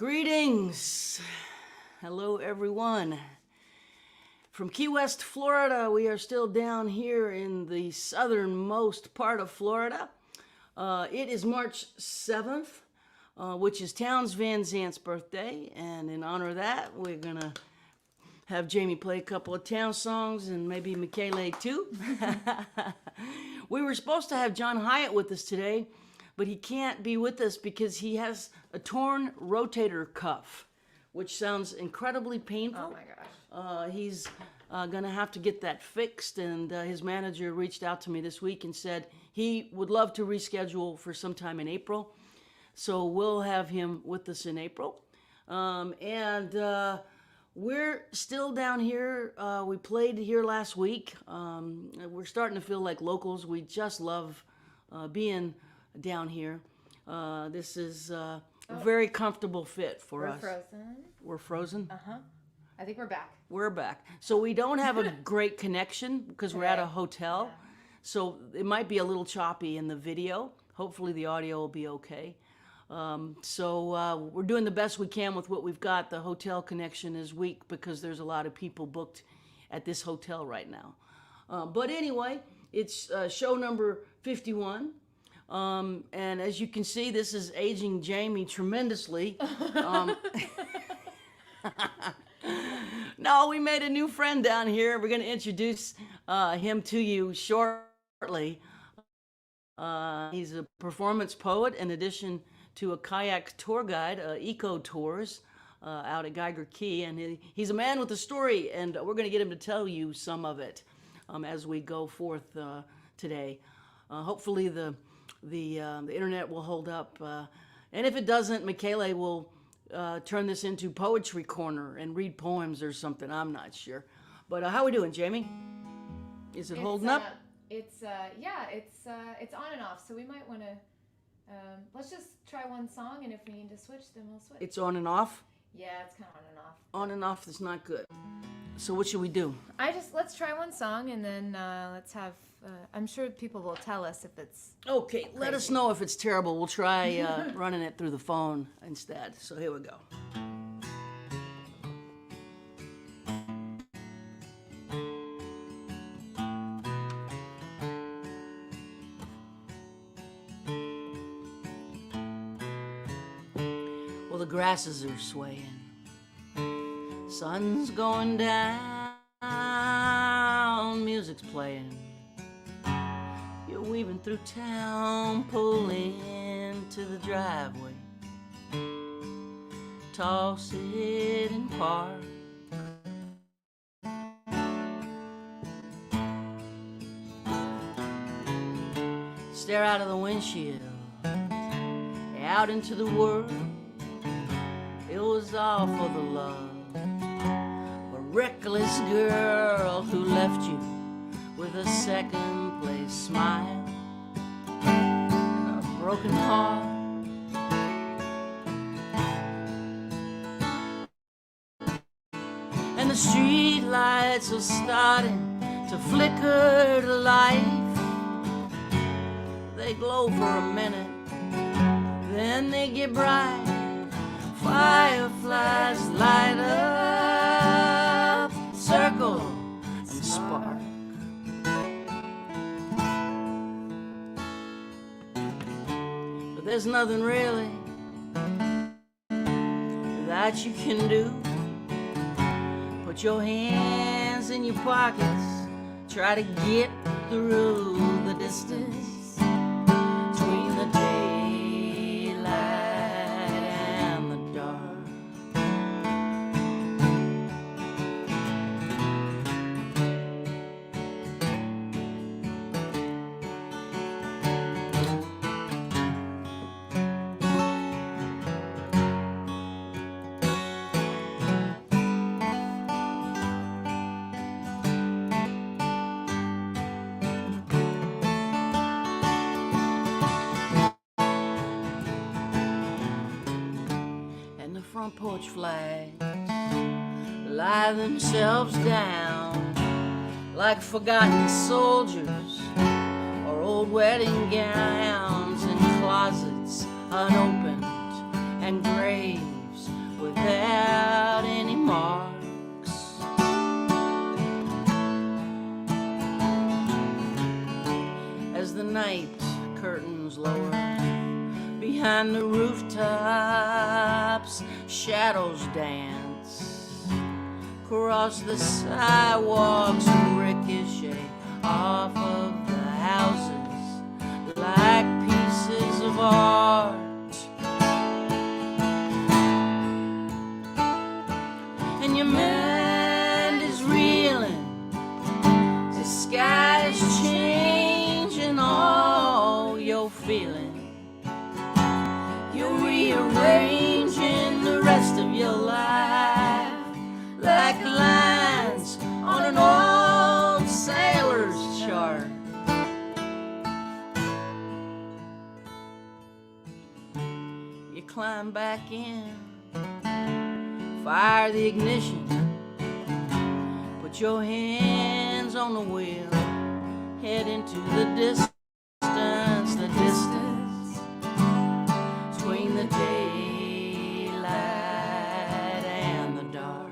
Greetings. Hello, everyone. From Key West, Florida, we are still down here in the southernmost part of Florida. It is March 7th, which is Towns Van Zant's birthday, and in honor of that, we're gonna have Jaimee play a couple of town songs and maybe Michele too. We were supposed to have John Hyatt with us today, but he can't be with us because he has a torn rotator cuff, which sounds incredibly painful. Oh my gosh. He's gonna have to get that fixed, and his manager reached out to me this week and said he would love to reschedule for sometime in April. So we'll have him with us in April. We're still down here. We played here last week. We're starting to feel like locals. We just love being down here. This is a very comfortable fit for us. We're frozen. We're frozen? Uh-huh. I think we're back. We're back. So we don't have a great connection because we're at a hotel. Yeah. So it might be a little choppy in the video. Hopefully the audio will be okay. We're doing the best we can with what we've got. The hotel connection is weak because there's a lot of people booked at this hotel right now. But anyway, it's show number 51. And as you can see, this is aging Jaimee tremendously. No, we made a new friend down here. We're going to introduce him to you shortly. He's a performance poet in addition to a kayak tour guide, Eco Tours, out at Geiger Key. And he's a man with a story, and we're going to get him to tell you some of it as we go forth today. Hopefully the internet will hold up. And if it doesn't, Michele will turn this into Poetry Corner and read poems or something. I'm not sure. But how are we doing, Jaimee? Is it holding up? It's on and off. So we might want to let's just try one song, and if we need to switch, then we'll switch. It's on and off? Yeah, it's kind of on and off. On and off is not good. So what should we do? Let's try one song, and then let's have. I'm sure people will tell us if it's okay. crazy. Let us know if it's terrible. We'll try running it through the phone instead. So here we go. Well, the grasses are swaying. Sun's going down. Music's playing. You're weaving through town, pulling into the driveway. Toss it and park. Stare out of the windshield, out into the world. It was all for the love of a reckless girl who left you with a second place smile and a broken heart. And the street lights are starting to flicker to life. They glow for a minute, then they get bright. Fireflies light up, circle and spark. But there's nothing really that you can do. Put your hands in your pockets, try to get through the distance between the daylight and the dark. Front porch flags lie themselves down like forgotten soldiers or old wedding gowns in closets unopened and graves behind the rooftops, shadows dance. Across the sidewalks, ricochet off of the houses like pieces of art. And your mind is reeling, the sky is changing all you're feeling. You're rearranging the rest of your life like lines on an old sailor's chart. You climb back in, fire the ignition, put your hands on the wheel, head into the distance between the daylight and the dark.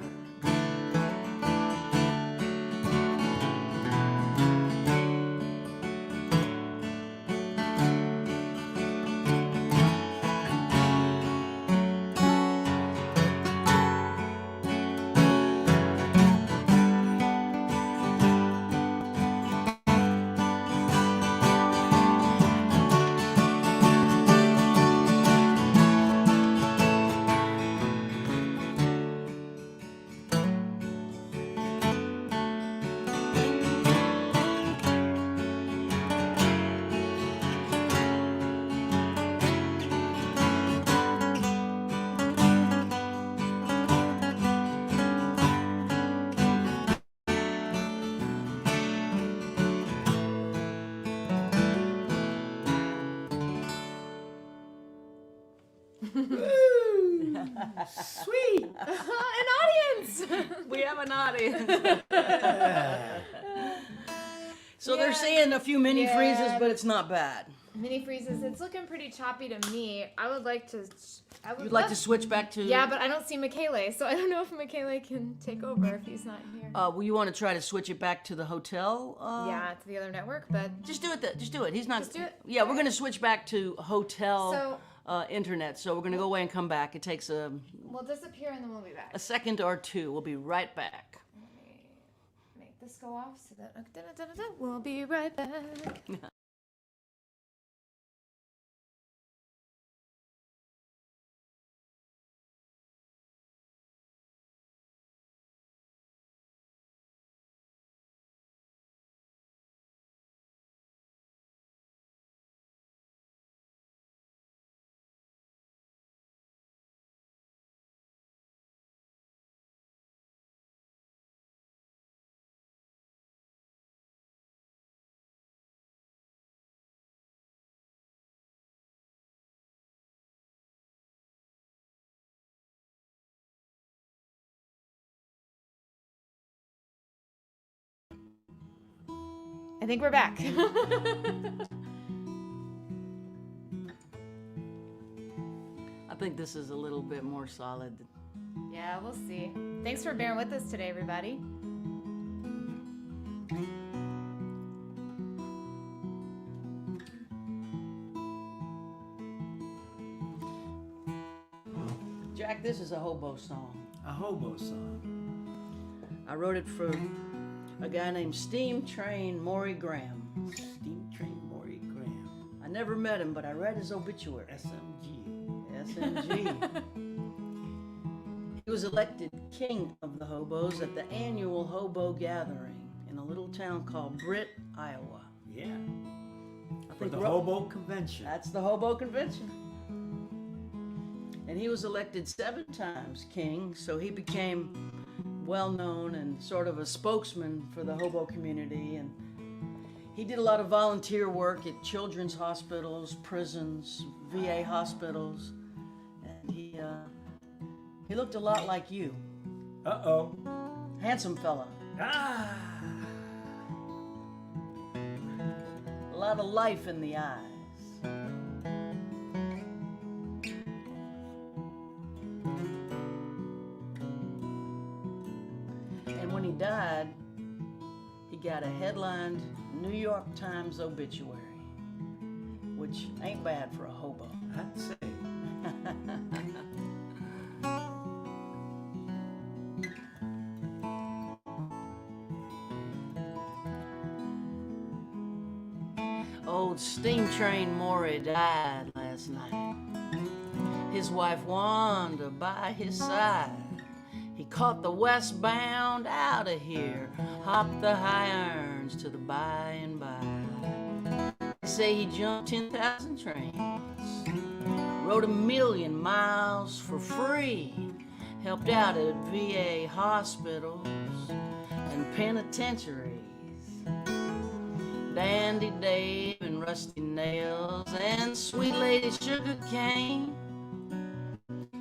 Sweet. An audience. We have an audience. So they're saying a few mini freezes, but it's not bad. Mini freezes. It's looking pretty choppy to me. I would like to. You'd like to switch back to? Yeah, but I don't see Michele, so I don't know if Michele can take over if he's not here. Well, you want to try to switch it back to the hotel? Yeah, to the other network, but Just do it. Just do it. He's not. Just do it? Yeah, we're gonna switch back to hotel So- internet. So we're gonna go away and come back. It takes a we'll disappear and then we'll be back. second or two. We'll be right back. Let me make this go off so that we'll be right back. I think we're back. I think this is a little bit more solid. Yeah, we'll see. Thanks for bearing with us today, everybody. Jack, this is a hobo song. A hobo song. I wrote it for a guy named Steam Train Maury Graham. Steam Train Maury Graham. I never met him, but I read his obituary. SMG. He was elected king of the hobos at the annual hobo gathering in a little town called Britt, Iowa. Yeah. I For think the we're- hobo convention. That's the hobo convention. And he was elected 7 times king, so he became well known and sort of a spokesman for the hobo community. And he did a lot of volunteer work at children's hospitals, prisons, VA hospitals, and he looked a lot like you. Uh-oh. Handsome fella. Ah! A lot of life in the eyes. And when he died, he got a headlined New York Times obituary, which which ain't bad for a hobo. I'd say. Old steam train Maury died last night. His wife Wanda by his side. He caught the westbound out of here, hopped the high irons to the by and by. They say he jumped 10,000 trains, rode 1,000,000 miles for free, helped out at VA hospitals and penitentiaries. Dandy Dave and Rusty Nails and Sweet Lady Sugar Cane.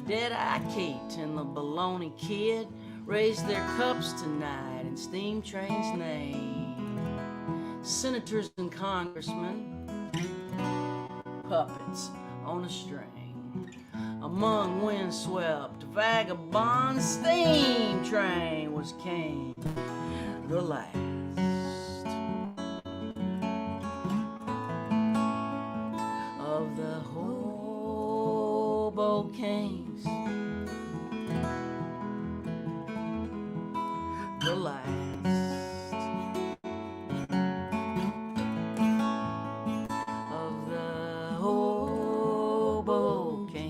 Dead-Eye Kate and the Baloney Kid raised their cups tonight in Steam Train's name. Senators and congressmen, puppets on a string. Among windswept vagabond, Steam Train was king, the last of the hobo kings, the last of the hobo kings.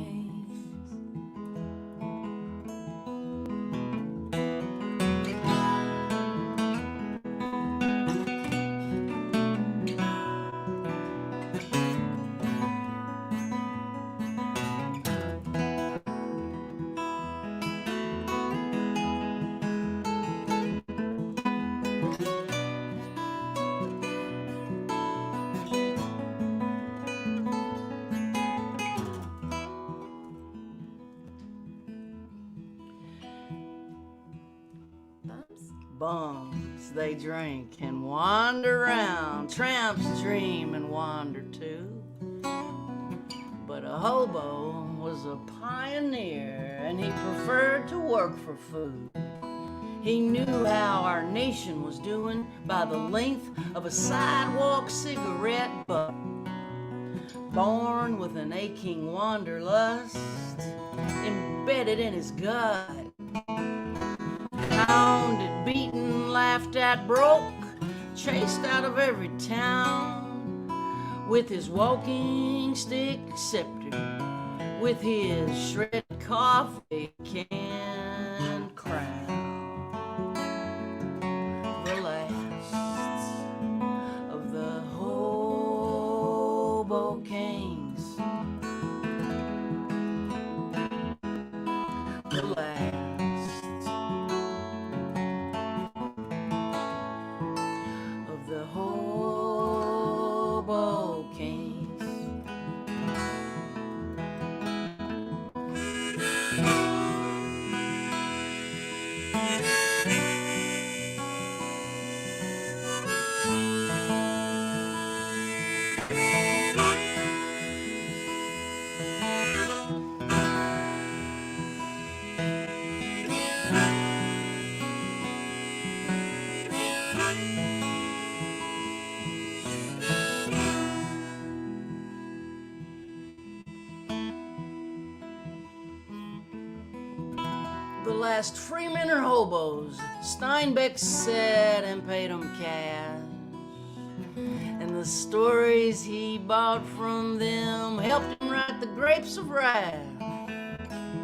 Bums, they drink and wander around. Tramps dream and wander too. But a hobo was a pioneer, and he preferred to work for food. He knew how our nation was doing by the length of a sidewalk cigarette butt. Born with an aching wanderlust embedded in his gut. Pounded, beaten, laughed at, broke, chased out of every town with his walking stick scepter, with his shredded coffee can crown. The last of the hobo kings, the last the hobo kings. The last freemen are hobos, Steinbeck said, and paid them cash. And the stories he bought from them helped him write the Grapes of Wrath.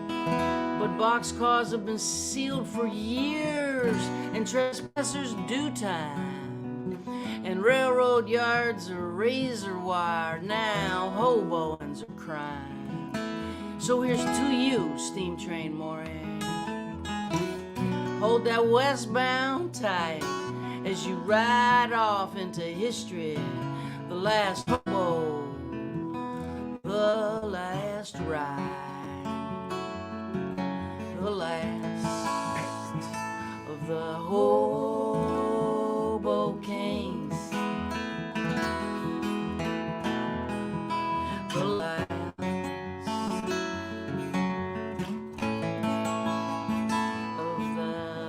But boxcars have been sealed for years, and trespassers do time. And railroad yards are razor wire, now hoboings are crime. So here's to you, Steam Train Maury. Hold that westbound tight as you ride off into history. The last hobo, the last ride, the last of the hobo kings, the last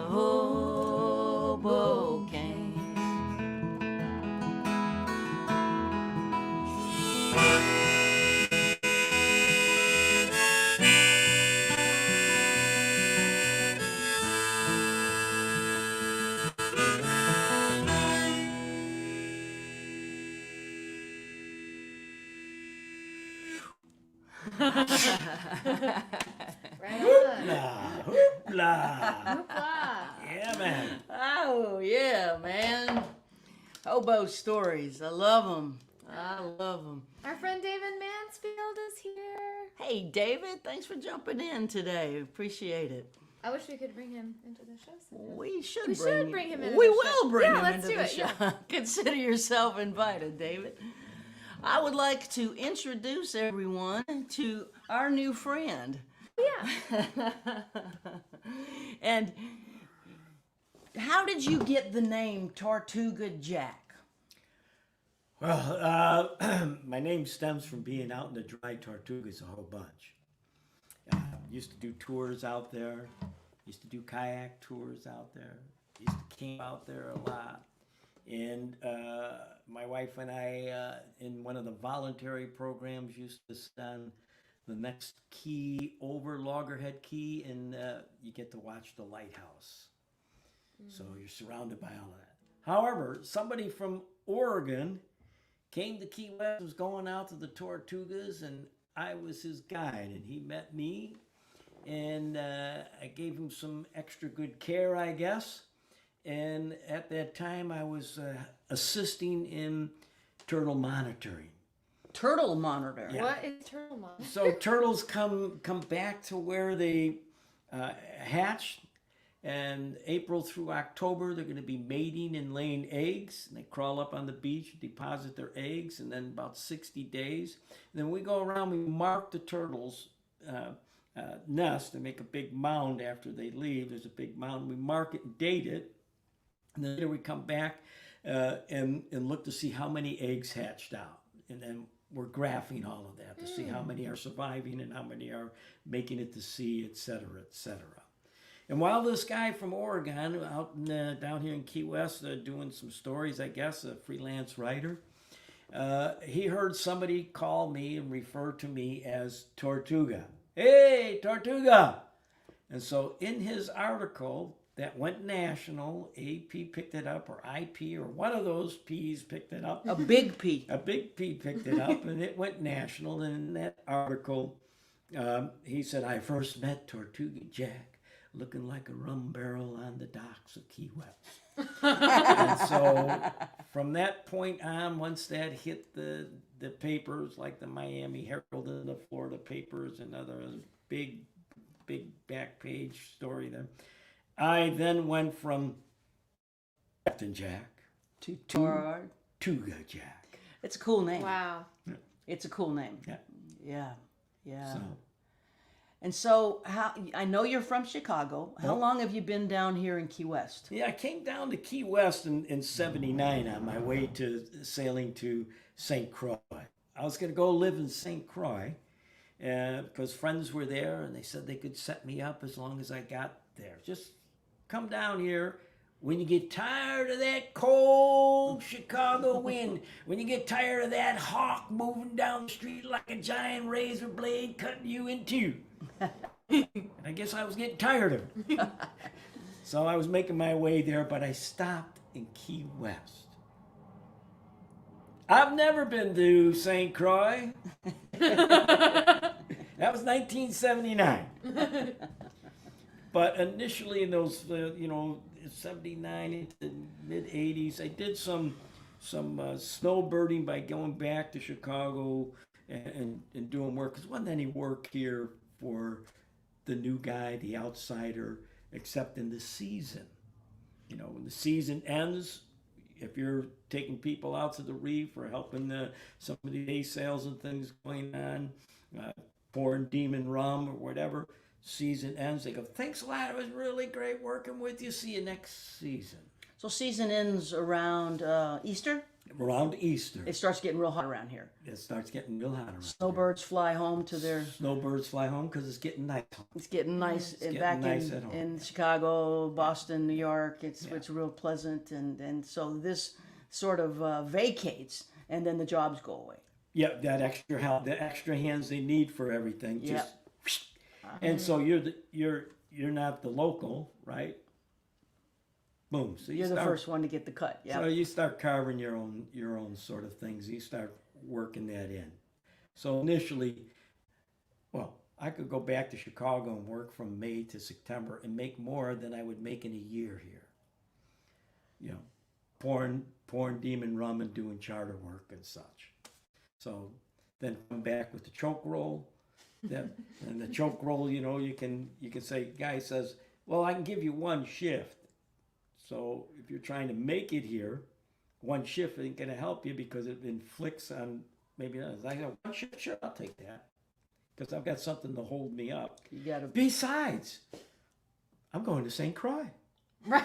hobo kings. Right on. Hoopla, hoopla. Hoopla. Yeah, man. Oh, yeah, man. Hobo stories. I love them. I love them. Our friend David Mansfield is here. Hey, David, thanks for jumping in today. Appreciate it. I wish we could bring him into the show sometime. We should We bring, should bring him into We the will show. bring Yeah, him let's into do the it, show. yeah. Consider yourself invited, David. I would like to introduce everyone to our new friend. Yeah. And how did you get the name Tortuga Jack? Well, my name stems from being out in the dry Tortugas a whole bunch. Used to do tours out there. Used to do kayak tours out there. Used to camp out there a lot. And my wife and I, in one of the voluntary programs, used to stand the next key over Loggerhead Key, and you get to watch the lighthouse. So you're surrounded by all of that. However, somebody from Oregon came to Key West, was going out to the Tortugas, and I was his guide, and he met me, and I gave him some extra good care, I guess. And at that time, I was assisting in turtle monitoring. Turtle monitor. Yeah. What is turtle monitor? So turtles come back to where they hatch, and April through October they're going to be mating and laying eggs. And they crawl up on the beach, deposit their eggs, and then about 60 days. And then we go around, we mark the turtles' nest and make a big mound after they leave. There's a big mound. We mark it and date it. And then later we come back and look to see how many eggs hatched out. And then we're graphing all of that to see how many are surviving and how many are making it to sea, et cetera, et cetera. And while this guy from Oregon, out in, down here in Key West, doing some stories, I guess, a freelance writer, he heard somebody call me and refer to me as Tortuga. Hey, Tortuga! And so in his article that went national, AP picked it up, or IP, or one of those P's picked it up. A big P. A big P picked it up, and it went national. And in that article, he said, I first met Tortuga Jack looking like a rum barrel on the docks of Key West. And so from that point on, once that hit the papers, like the Miami Herald and the Florida papers and other big back page story there, I then went from Captain Jack to Tortuga Jack. It's a cool name. Wow. It's a cool name. Yeah. Yeah. So, And so, how I know you're from Chicago. How Yep. long have you been down here in Key West? yeah, I came down to Key West in 79 on my way to sailing to St. Croix. I was going to go live in St. Croix because friends were there and they said they could set me up as long as I got there. Just come down here when you get tired of that cold Chicago wind, when you get tired of that hawk moving down the street like a giant razor blade cutting you in two. And I guess I was getting tired of it. So I was making my way there, but I stopped in Key West. I've never been to St. Croix. That was 1979. But initially in those, 79 into the mid 80s, I did some snowbirding by going back to Chicago and doing work. Because wasn't any work here for the new guy, the outsider, except in the season. When the season ends, if you're taking people out to the reef or helping some of the day sales and things going on, pouring Demon rum or whatever, season ends, they go, thanks a lot, it was really great working with you, see you next season. So season ends around Easter. Around Easter, It starts getting real hot around here. it starts getting real hot around Snowbirds fly home to their. here. Snowbirds fly home because it's getting nice. It's getting nice and getting back nice at home. in Chicago, Boston, New York. It's real pleasant, and so this sort of vacates, and then the jobs go away. Yeah, that extra help, the extra hands they need for everything. Yep. Just, and so you're not the local, right? Boom. So You're the first one to get the cut. Yeah. So you start carving your own sort of things. You start working that in. So initially, well, I could go back to Chicago and work from May to September and make more than I would make in a year here. You know, pouring demon rum and doing charter work and such. So then come back with the choke roll. Then and the choke roll, you know, you can say, guy says, well, I can give you one shift. So if you're trying to make it here, one shift ain't gonna help you because it inflicts on maybe others. I go, one shift, sure, I'll take that. Because I've got something to hold me up. You gotta. Besides, I'm going to St. Croix. Right.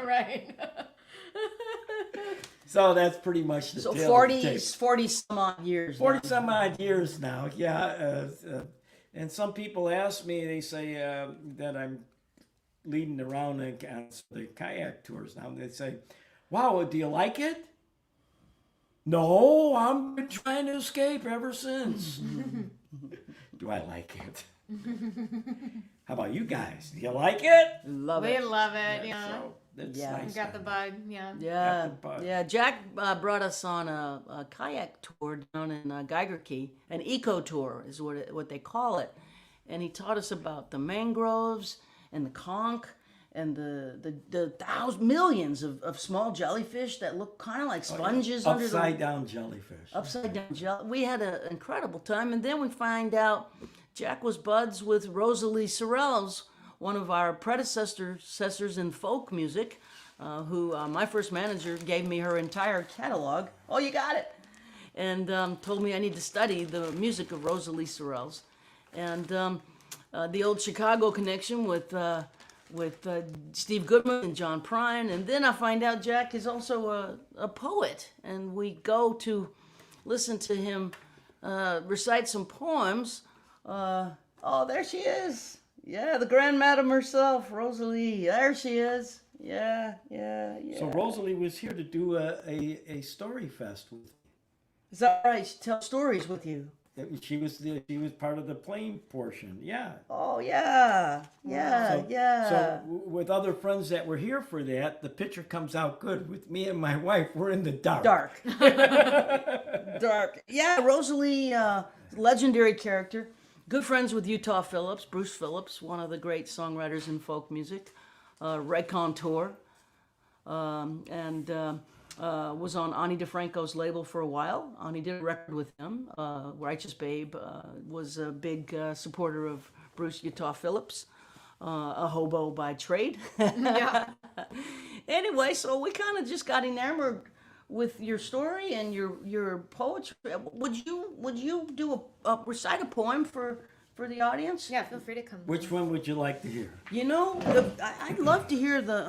Right. So that's pretty much the So tale 40, of the tape. 40 some odd years. 40 now. some odd years now, yeah. And some people ask me, they say that I'm leading around the kayak tours now. They say, wow, do you like it? No, I've been trying to escape ever since. Do I like it? How about you guys? Do you like it? Love We it. love it. Yeah. So that's Yeah. nice. Got the bug. Yeah. Yeah, Got the bug. yeah. Jack brought us on a kayak tour down in Geiger Key, an eco tour is what they call it, and he taught us about the mangroves and the conch and the millions of small jellyfish that look kind of like sponges under the Upside down jellyfish. upside down jelly. We had an incredible time, and then we find out Jack was buds with Rosalie Sorrells, one of our predecessors in folk music, who my first manager gave me her entire catalog. Oh, you got it. And told me I need to study the music of Rosalie Sorrells. And the old Chicago connection with Steve Goodman and John Prine. And then I find out Jack is also a poet. And we go to listen to him recite some poems. Oh, there she is. Yeah, the Grand Madam herself, Rosalie. There she is. Yeah. So Rosalie was here to do a story fest with me. Is that right? She tells stories with you. She was part of the playing portion. Yeah. Oh, yeah. So Yeah. with other friends that were here for that, the picture comes out good. With me and my wife, we're in the dark. Dark. Dark. Yeah, Rosalie, legendary character. Good friends with Utah Phillips, Bruce Phillips, one of the great songwriters in folk music. Raconteur. And was on Ani DeFranco's label for a while. Ani did a record with him. Righteous Babe was a big supporter of Bruce Utah Phillips, a hobo by trade. Yeah. Anyway, so we kind of just got enamored with your story and your poetry. Would you do recite a poem for the audience? Yeah. Feel free to come. Which one would you like to hear? You know, I'd love to hear the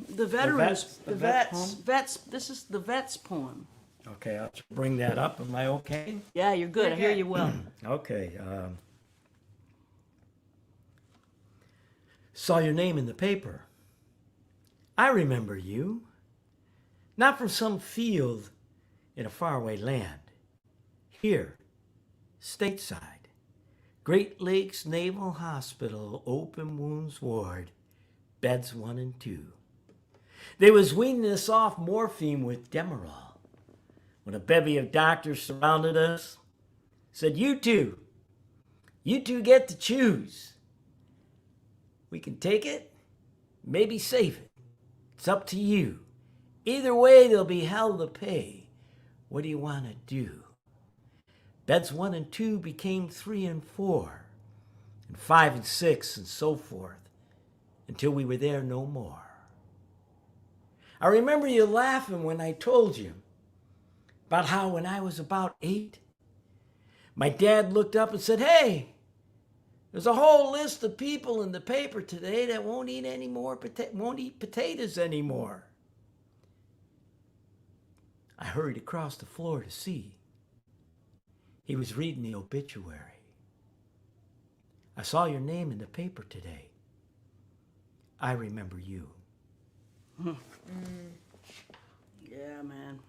veterans, the vet poem? vets. This is the vets poem. Okay, I'll bring that up. Am I okay? Yeah, you're good. I hear good. you well. Okay. Saw your name in the paper. I remember you. Not from some field in a faraway land. Here, stateside. Great Lakes Naval Hospital, Open Wounds Ward, beds 1 and 2. They was weaning us off morphine with Demerol when a bevy of doctors surrounded us, said, you two get to choose. We can take it, maybe save it. It's up to you. Either way, there'll be hell to pay. What do you want to do? Beds 1 and 2 became 3 and 4, and 5 and 6, and so forth, until we were there no more. I remember you laughing when I told you about how when I was about 8, my dad looked up and said, hey, there's a whole list of people in the paper today that won't eat potatoes anymore. I hurried across the floor to see. He was reading the obituary. I saw your name in the paper today. I remember you. Yeah, man.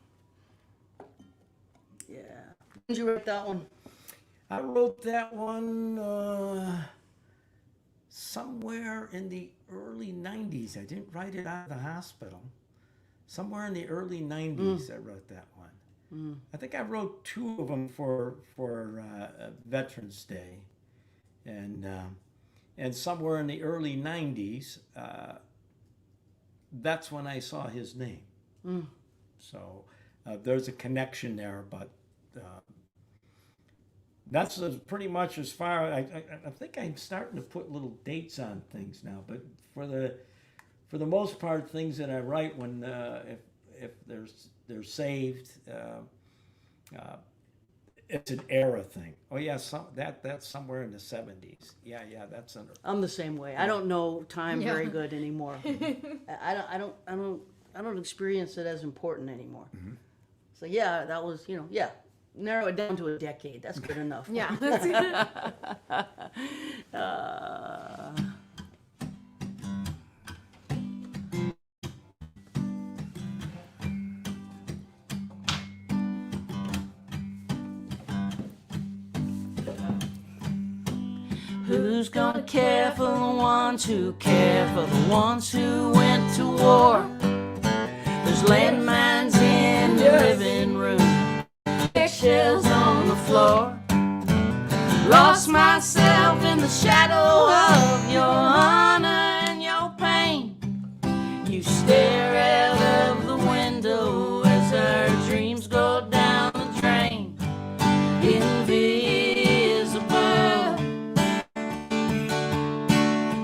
Yeah. When did you write that one? I wrote that one somewhere in the early 90s. I didn't write it out of the hospital. Somewhere in the early 90s I wrote that one. I think I wrote 2 of them for Veterans Day, and somewhere in the early '90s, that's when I saw his name. So there's a connection there, but that's pretty much as far. I think I'm starting to put little dates on things now, but for the most part, things that I write when if they're saved, it's an era thing. Oh yeah, that's somewhere in the '70s. Yeah, that's under. I'm the same way. I don't know time very good anymore. I don't experience it as important anymore. So yeah, that was narrow it down to a decade. That's good enough. Yeah, that's good. Who's gonna care for the ones who care for the ones who went to war? There's landmines in the living room, eggshells on the floor. Lost myself in the shadow of your honor and your pain. You stare out of the window as our dreams go down the drain. Invisible,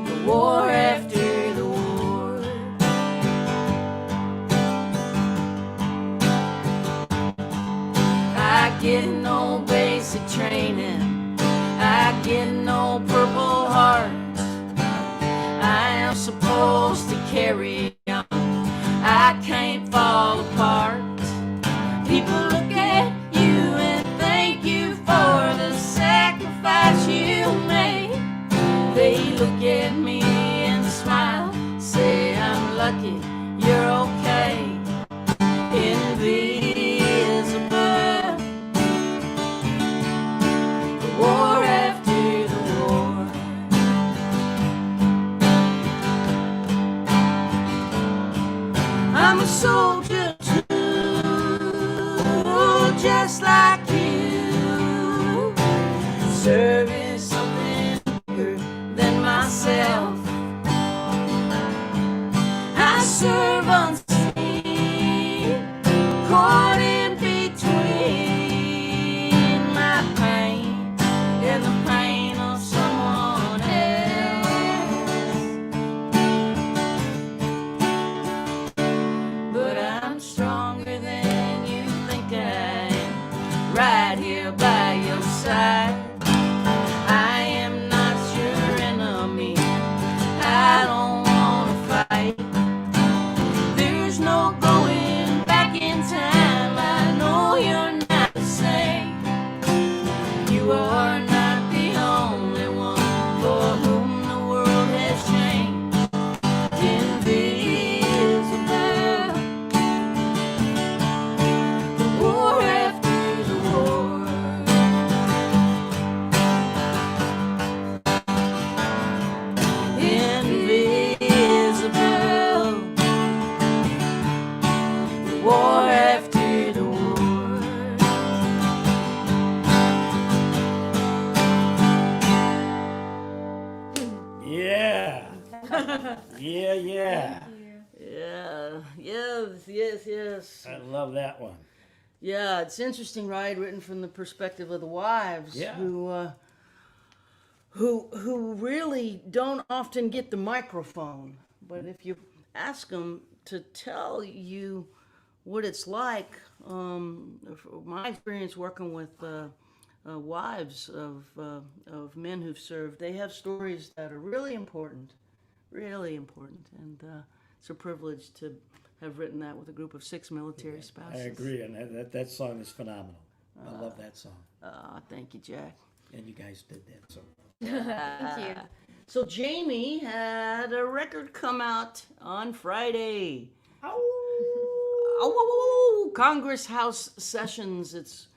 the war after the war. I get no basic training, I get no Purple Heart. I am supposed to carry on, I can't fall apart. People look at you and thank you for the sacrifice you made. They look at me and smile, say I'm lucky, you're okay. Invisible, the war after the war. I'm a soldier too, just like you, serving something bigger than myself. I serve unseen, caught in between my pain and the pain of someone else. But I'm stronger than you think I am, right here by your side. I am not your enemy, I don't wanna fight. There's no going back in time, I know you're not the same. You are not the only one for whom the world has changed. Invisible, the war after the war. Invisible, the war after the war. Yeah. Yeah. Thank you. Yeah, yes. I love that one. Yeah, it's interesting, right? Written from the perspective of the wives, Yeah. who really don't often get the microphone. But if you ask them to tell you what it's like, my experience working with wives of men who've served, they have stories that are really important, and it's a privilege to have written that with a group of 6 military spouses. I agree, and that song is phenomenal. I love that song, Thank you, Jack. and you guys did that so. Thank you. So Jaimee had a record come out on Friday. Oh, Congress House Sessions. It's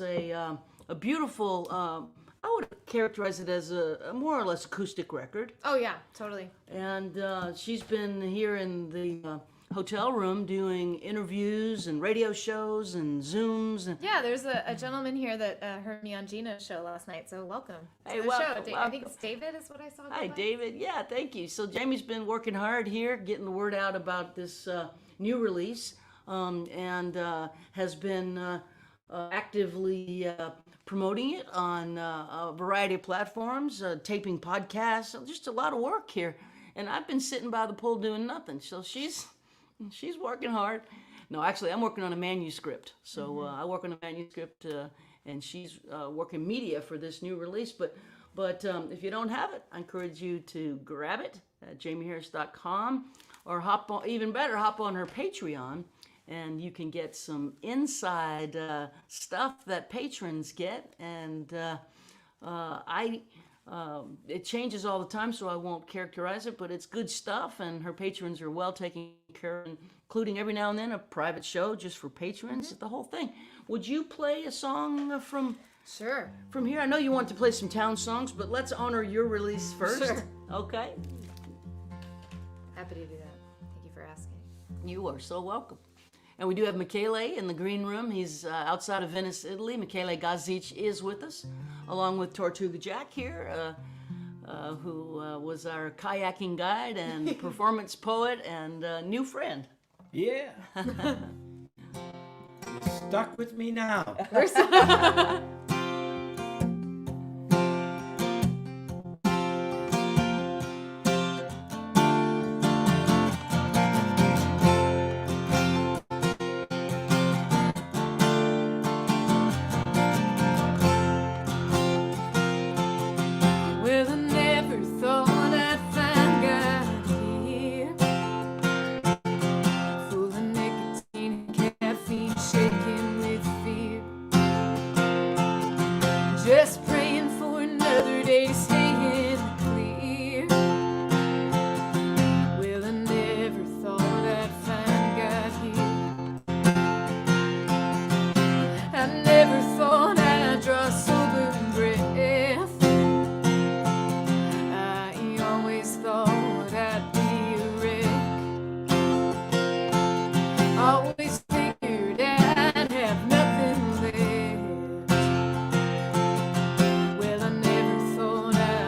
a beautiful. I would characterize it as a more or less acoustic record. Oh yeah, totally. And she's been here in the hotel room doing interviews and radio shows and Zooms. And Yeah, there's a gentleman here that heard me on Gina's show last night, so welcome to Hey, the welcome, show. I think it's David is what I saw. hi, go by. David. Yeah, thank you. So Jaimee's been working hard here, getting the word out about this new release, and has been actively promoting it on a variety of platforms, taping podcasts, just a lot of work here. And I've been sitting by the pool doing nothing. So she's working hard. No, actually, I'm working on a manuscript. So I work on a manuscript, and she's working media for this new release. But if you don't have it, I encourage you to grab it at JaimeeHarris.com, or even better, hop on her Patreon, and you can get some inside stuff that patrons get. And it changes all the time, so I won't characterize it, but it's good stuff, and her patrons are well taken care of, including every now and then a private show just for patrons, the whole thing. Would you play a song from Sure. here? I know you want to play some town songs, but let's honor your release first. Sure. Okay? Happy to do that. Thank you for asking. You are so welcome. And we do have Michele in the green room. He's outside of Venice, Italy. Michele Gazich is with us, along with Tortuga Jack here, who was our kayaking guide and performance poet and new friend. Yeah. You're stuck with me now. Well, I never thought I'd find God here, full of nicotine and caffeine, shaking with fear. Just praying for another day to stay in the clear. Well, I never thought I'd find God here. I never thought I'd draw a sober breath. I always thought I'd be a wreck. Always figured I'd have nothing left. Well, I never thought I'd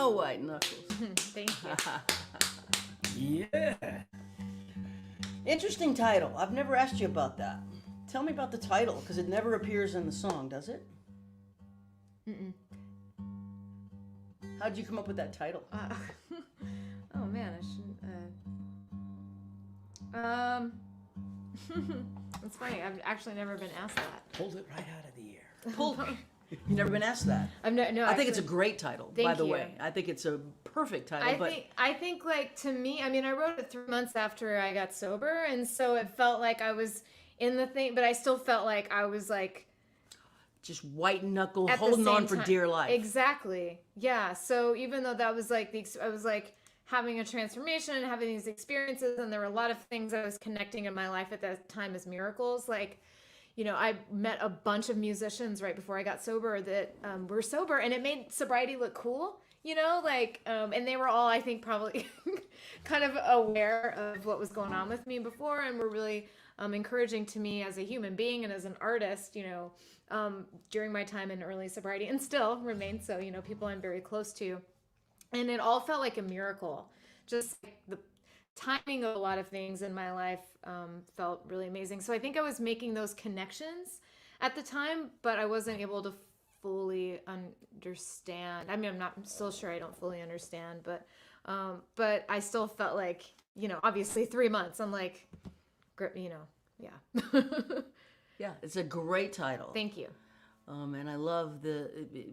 Snow White Knuckles. Thank you. Yeah. Interesting title. I've never asked you about that. Tell me about the title, because it never appears in the song, does it? Mm-mm. How'd you come up with that title? Oh man, I shouldn't. It's funny. I've actually never been asked that. Pulled it right out of the air. Pull. You've never been asked that. No, I think it's a great title, by Thank the you. way. I think it's a perfect title. I think like to me, I mean, I wrote it 3 months after I got sober, and so it felt like I was in the thing, but I still felt like I was like just white knuckle, at the holding on same for time. dear life. Exactly. Yeah. So even though that was like I was like having a transformation and having these experiences, and there were a lot of things I was connecting in my life at that time as miracles, like. You know, I met a bunch of musicians right before I got sober that were sober, and it made sobriety look cool, you know, like, and they were all, I think, probably kind of aware of what was going on with me before, and were really encouraging to me as a human being and as an artist, you know, during my time in early sobriety, and still remain so, you know, people I'm very close to. And it all felt like a miracle. Just like the timing of a lot of things in my life felt really amazing. So I think I was making those connections at the time, but I wasn't able to fully understand. I mean, I'm still sure I don't fully understand, but I still felt like, you know, obviously 3 months, I'm like, you know, yeah. Yeah, it's a great title. Thank you. And I love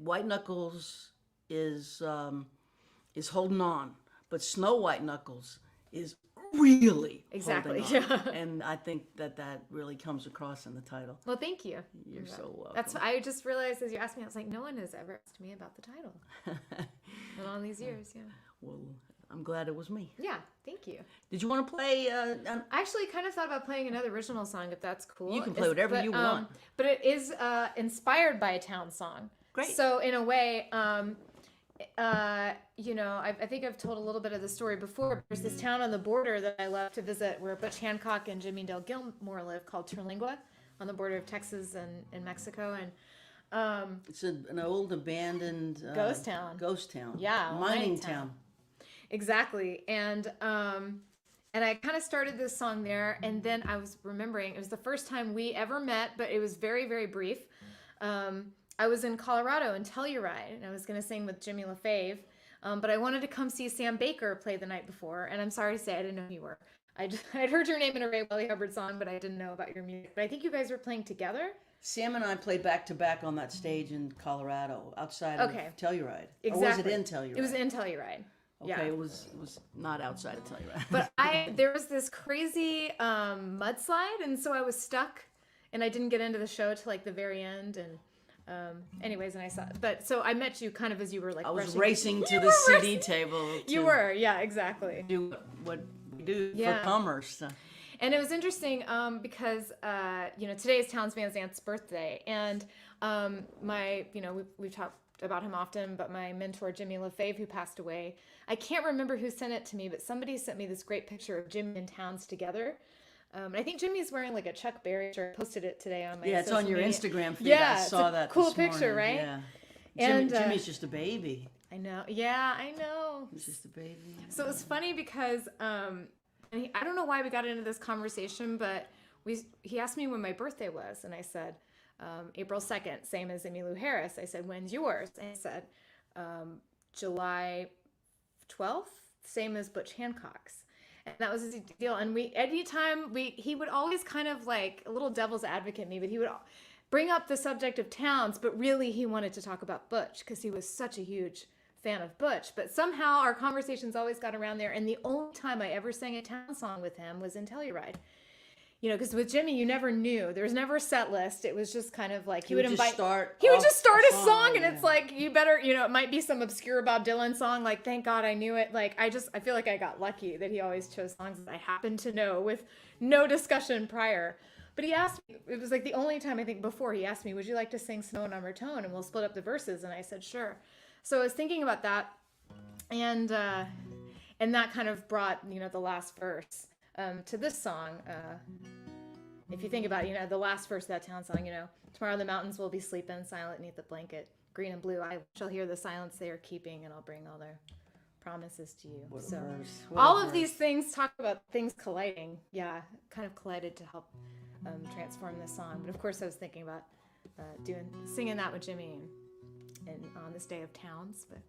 White Knuckles is holding on, but Snow White Knuckles is really Exactly, holding on. yeah. And I think that really comes across in the title. Well, thank you. You're so welcome. That's I just realized as you asked me, I was like, no one has ever asked me about the title. In all these years, yeah. Well, I'm glad it was me. Yeah, thank you. Did you want to play? I actually kind of thought about playing another original song if that's cool. You can play whatever you want. But it is inspired by a town song. Great. So in a way, you know, I think I've told a little bit of the story before. There's this town on the border that I love to visit where Butch Hancock and Jimmy Dale Gilmore live called Terlingua on the border of Texas and Mexico. And it's an old abandoned ghost town. Ghost town. Yeah, mining town. Exactly. And I kind of started this song there, and then I was remembering it was the first time we ever met, but it was very, very brief. I was in Colorado in Telluride, and I was going to sing with Jimmy LaFave, but I wanted to come see Sam Baker play the night before, and I'm sorry to say I didn't know who you were. I'd heard your name in a Ray Welly Hubbard song, but I didn't know about your music. But I think you guys were playing together. Sam and I played back to back on that stage in Colorado, outside of Telluride. Exactly. Or was it in Telluride? It was in Telluride. Okay, Yeah. it was not outside of Telluride. But there was this crazy mudslide, and so I was stuck, and I didn't get into the show till like the very end. And anyways, and I saw, but so I met you kind of as you were like. I was rushing. racing to You the were CD racing. table. You were, yeah, exactly. Do what we do Yeah. for commerce. And it was interesting because you know, today is Townes Van Zant's birthday, and we've talked about him often, but my mentor Jimmy LaFave, who passed away, I can't remember who sent it to me, but somebody sent me this great picture of Jimmy and Townes together. And I think Jimmy's wearing like a Chuck Berry shirt. I posted it today on my Yeah, it's on social your media. Instagram feed. Yeah, I saw it's a that. cool this picture, morning. right? Yeah. And Jimmy's just a baby. I know. Yeah, I know. He's just a baby. So it was funny because I don't know why we got into this conversation, but he asked me when my birthday was, and I said April 2nd, same as Emmylou Harris. I said, when's yours? And he said July 12th, same as Butch Hancock's. And that was his deal. And he would always kind of like a little devil's advocate me, but he would bring up the subject of towns, but really he wanted to talk about Butch because he was such a huge fan of Butch. But somehow our conversations always got around there. And the only time I ever sang a town song with him was in Telluride. You know, because with Jimmy, you never knew. There was never a set list. It was just kind of like he would just start a song, and it's like, you better, you know, it might be some obscure Bob Dylan song, like, thank God I knew it. Like, I feel like I got lucky that he always chose songs that I happened to know with no discussion prior. But he asked me, it was like the only time I think before he asked me, would you like to sing Snow and Undertone, and we'll split up the verses? And I said, sure. So I was thinking about that, and that kind of brought, you know, the last verse to this song. if you think about it, the last verse of that town song, tomorrow the mountains will be sleeping silent neath the blanket, green and blue. I shall hear the silence they are keeping, and I'll bring all their promises to you. What a So verse. What a all of verse. these things talk about things colliding. Yeah, kind of collided to help transform this song. But of course, I was thinking about singing that with Jimmy and on this day of towns. But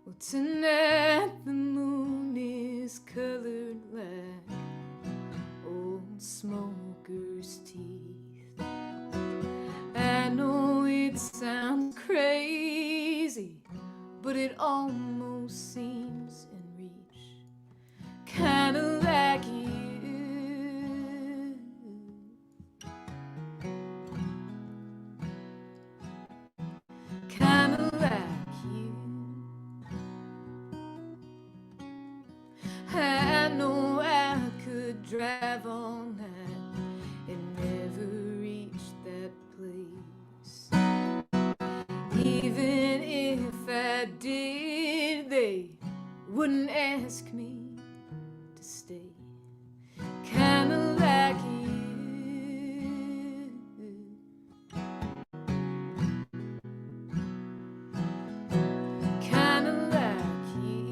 well, tonight the moon is colored like old smoker's teeth. I know it sounds crazy, but it almost seems in reach, kinda like you, kinda like you. I know I could drive all night and never reach that place. Even if I did, they wouldn't ask me to stay. Kinda like you. Kinda like you.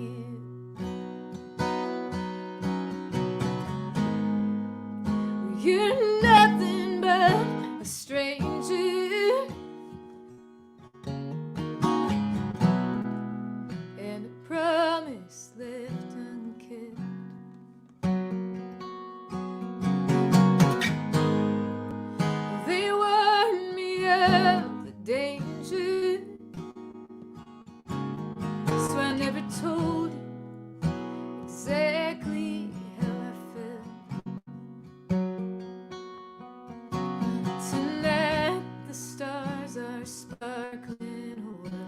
You're nothing but a stranger, and a promise left unkept. They warned me of the danger, so I never told you exactly how I felt. Tonight the stars are sparkling over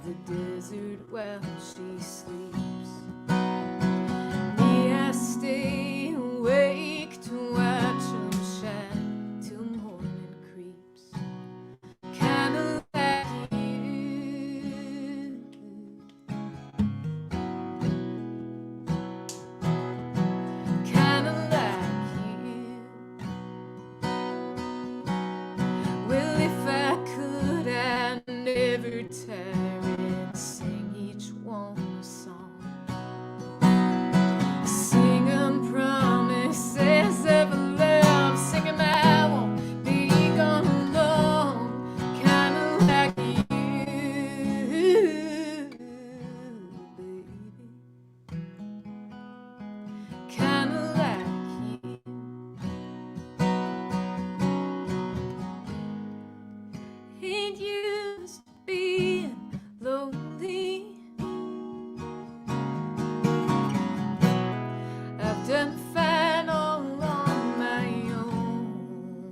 the desert while she sleeps. Me, I stay awake to watch them shine till morning creeps. Kinda like you. Kinda like you. Well, if I could, I'd never tire and sing each one a song. Sing 'em promises of love, sing 'em I won't be gone alone. Kinda like you, baby. Kinda like you. Ain't used to being lonely. I've done fine all on my own.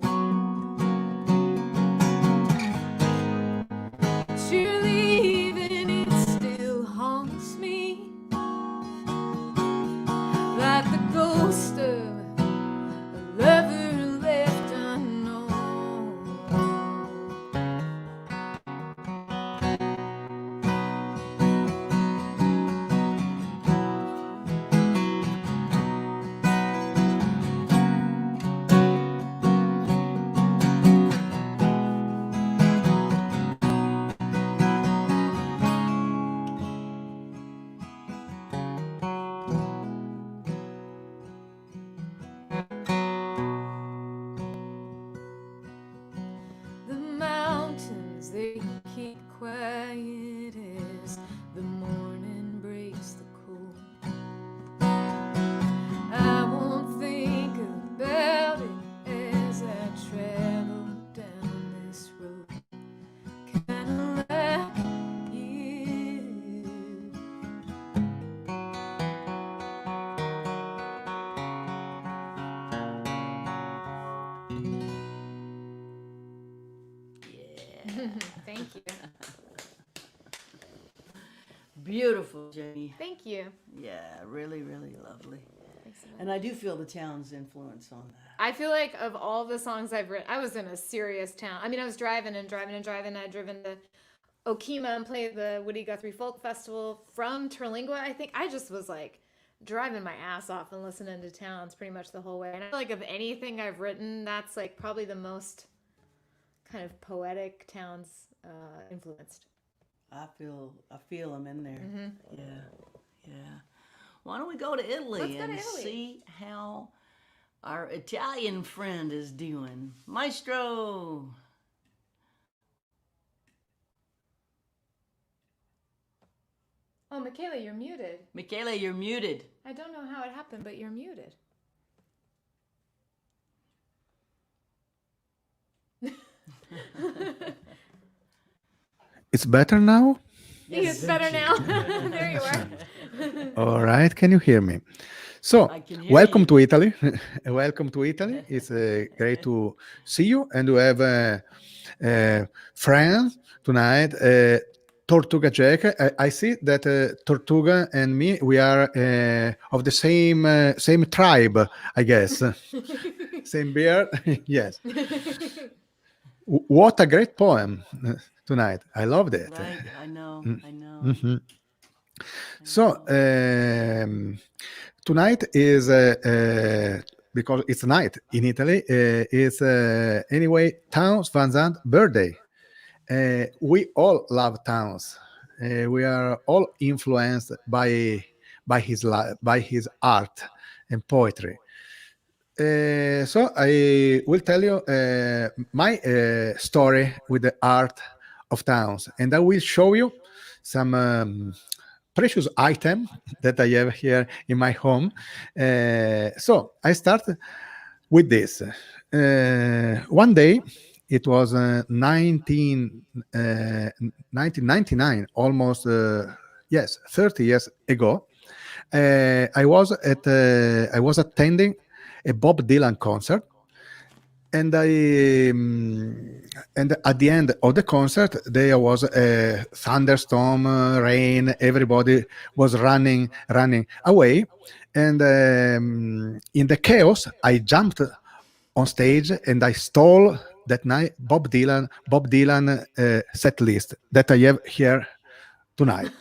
But you're leaving, it still haunts me like the ghost of a lover left unknown. The mountains, they keep quiet as the morning breaks the cold. I won't think about it as I travel down this road. Kinda like you. Thank you. Beautiful, Jaimee. Thank you. Yeah, really, really lovely. Thanks so much. And I do feel the town's influence on that. I feel like of all the songs I've written, I was in a serious town. I mean, I was driving and driving and driving. I'd driven to Okima and play the Woody Guthrie Folk Festival from Terlingua. I think I just was like driving my ass off and listening to Towns pretty much the whole way. And I feel like of anything I've written, that's like probably the most kind of poetic Towns influenced. I feel them in there. Yeah, yeah. Why don't we go to Italy Let's go and to Italy. see how our Italian friend is doing? Maestro. Oh, Michele, you're muted. Michele, you're muted. I don't know how it happened, but you're muted. It's better now? It's better now. There you are. All right, can you hear me? So, I can hear welcome you. to Italy. Welcome to Italy. It's great to see you, and we have friends tonight. Tortuga Jack. I see that Tortuga and me, we are of the same tribe, I guess. Same beard. Yes. What a great poem tonight. I loved it. Right, I know, I know. Mhm. So tonight is because it's night in Italy. It's anyway Townes Van Zandt's birthday. We all love Townes. We are all influenced by his art and poetry. So I will tell you my story with the art of Townes, and I will show you some precious item that I have here in my home. So I start with this. One day, it was 1999, almost 30 years ago. I was attending a Bob Dylan concert, and and at the end of the concert there was a thunderstorm, rain. Everybody was running away, and in the chaos I jumped on stage and I stole that night Bob Dylan set list that I have here tonight.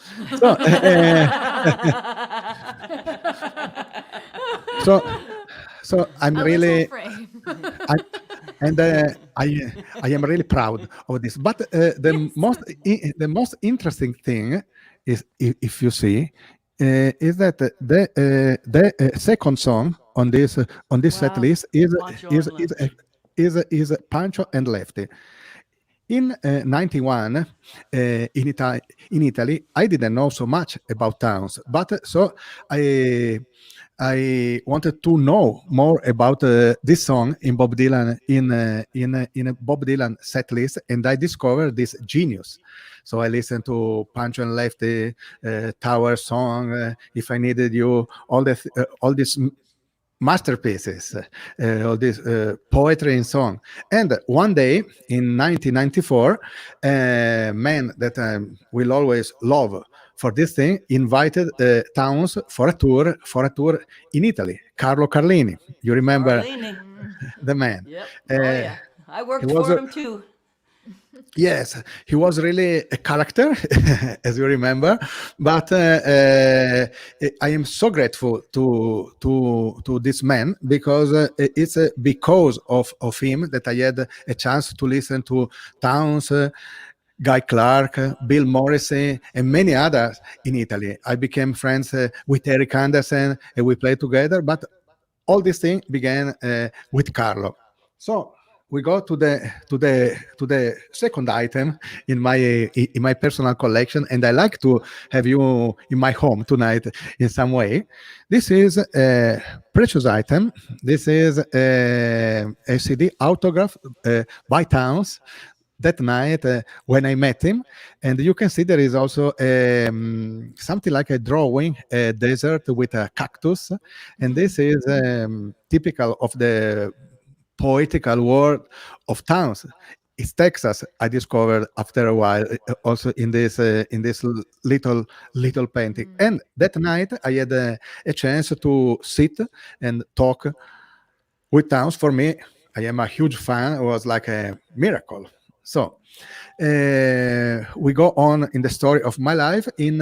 So, so, so I'm A really, little frame. I, and I am really proud of this. But the most interesting thing is, if you see, is that the second song on this set Wow. list Pancho and Lefty. is Pancho and Lefty. In 91, in Italy, I didn't know so much about Townes, but so I wanted to know more about this song in Bob Dylan in a Bob Dylan set list, and I discovered this genius. So I listened to Pancho and Lefty, Tower Song, If I Needed You, all these masterpieces, all this poetry and song. And one day in 1994, a man that I will always love for this thing invited Townes for a tour in Italy. Carlo Carlini, you remember Carlini. the man? Yep. Uh, Oh yeah. I worked he was for a- him too. Yes, he was really a character, as you remember. But I am so grateful to this man, because it's because of him that I had a chance to listen to Townes, Guy Clark, Bill Morrissey, and many others in Italy. I became friends with Eric Anderson, and we played together. But all this thing began with Carlo. So we go to the second item in my personal collection, and I like to have you in my home tonight in some way. This is a precious item. This is a CD autograph by Townes that night when I met him, and you can see there is also something like a drawing, a desert with a cactus, and this is typical of the poetical world of Townes. It's Texas. I discovered after a while, also in this little painting. And that night, I had a chance to sit and talk with Townes. For me, I am a huge fan. It was like a miracle. So we go on in the story of my life. In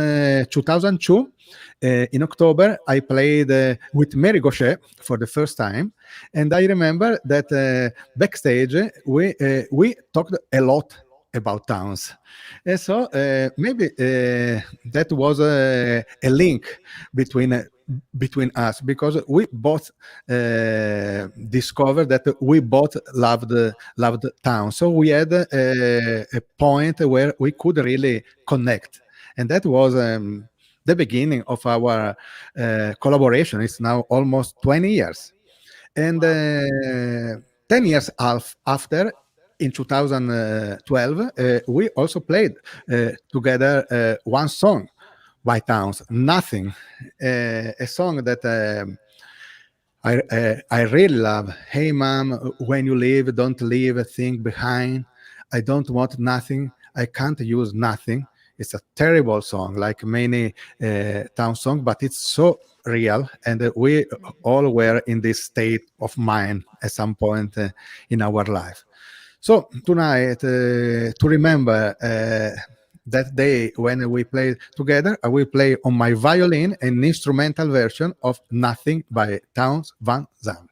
2002, in October, I played with Mary Gaucher for the first time, and I remember that backstage we talked a lot about towns, and so maybe that was a link between between us, because we both discovered that we both loved town. So we had a point where we could really connect, and that was the beginning of our collaboration. It's now almost 20 years. And 10 years after, in 2012, we also played together one song by Towns, Nothing, a song that I really love. Hey, mom, when you leave, don't leave a thing behind. I don't want nothing. I can't use nothing. It's a terrible song, like many town songs, but it's so real. And we all were in this state of mind at some point in our life. So tonight, to remember that day when we played together, I will play on my violin an instrumental version of Nothing by Towns Van Zandt.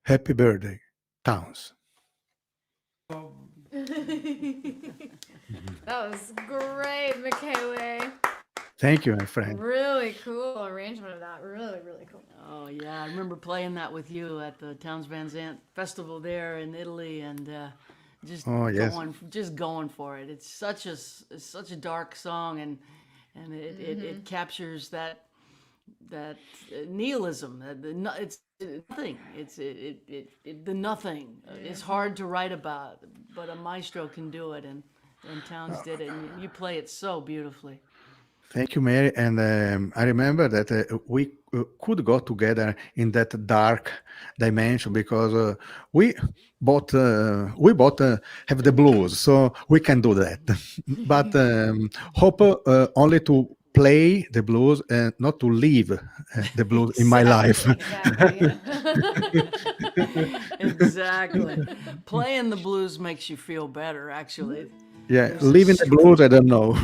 Happy birthday, Towns. That was great, Michele. Thank you, my friend. Really cool arrangement of that. Really, really cool. Oh yeah, I remember playing that with you at the Towns Van Zandt Festival there in Italy, and just Oh, yes. going for it. It's such a dark song, and it captures that nihilism. It's nothing. The nothing. It's hard to write about, but a maestro can do it, and Towns did it, and you play it so beautifully. Thank you, Mary. And I remember that we could go together in that dark dimension because we both have the blues, so we can do that. But hope only to play the blues and not to leave the blues in my life. Exactly. Exactly. Playing the blues makes you feel better, actually. Yeah, There's a leaving the str- blues, I don't know.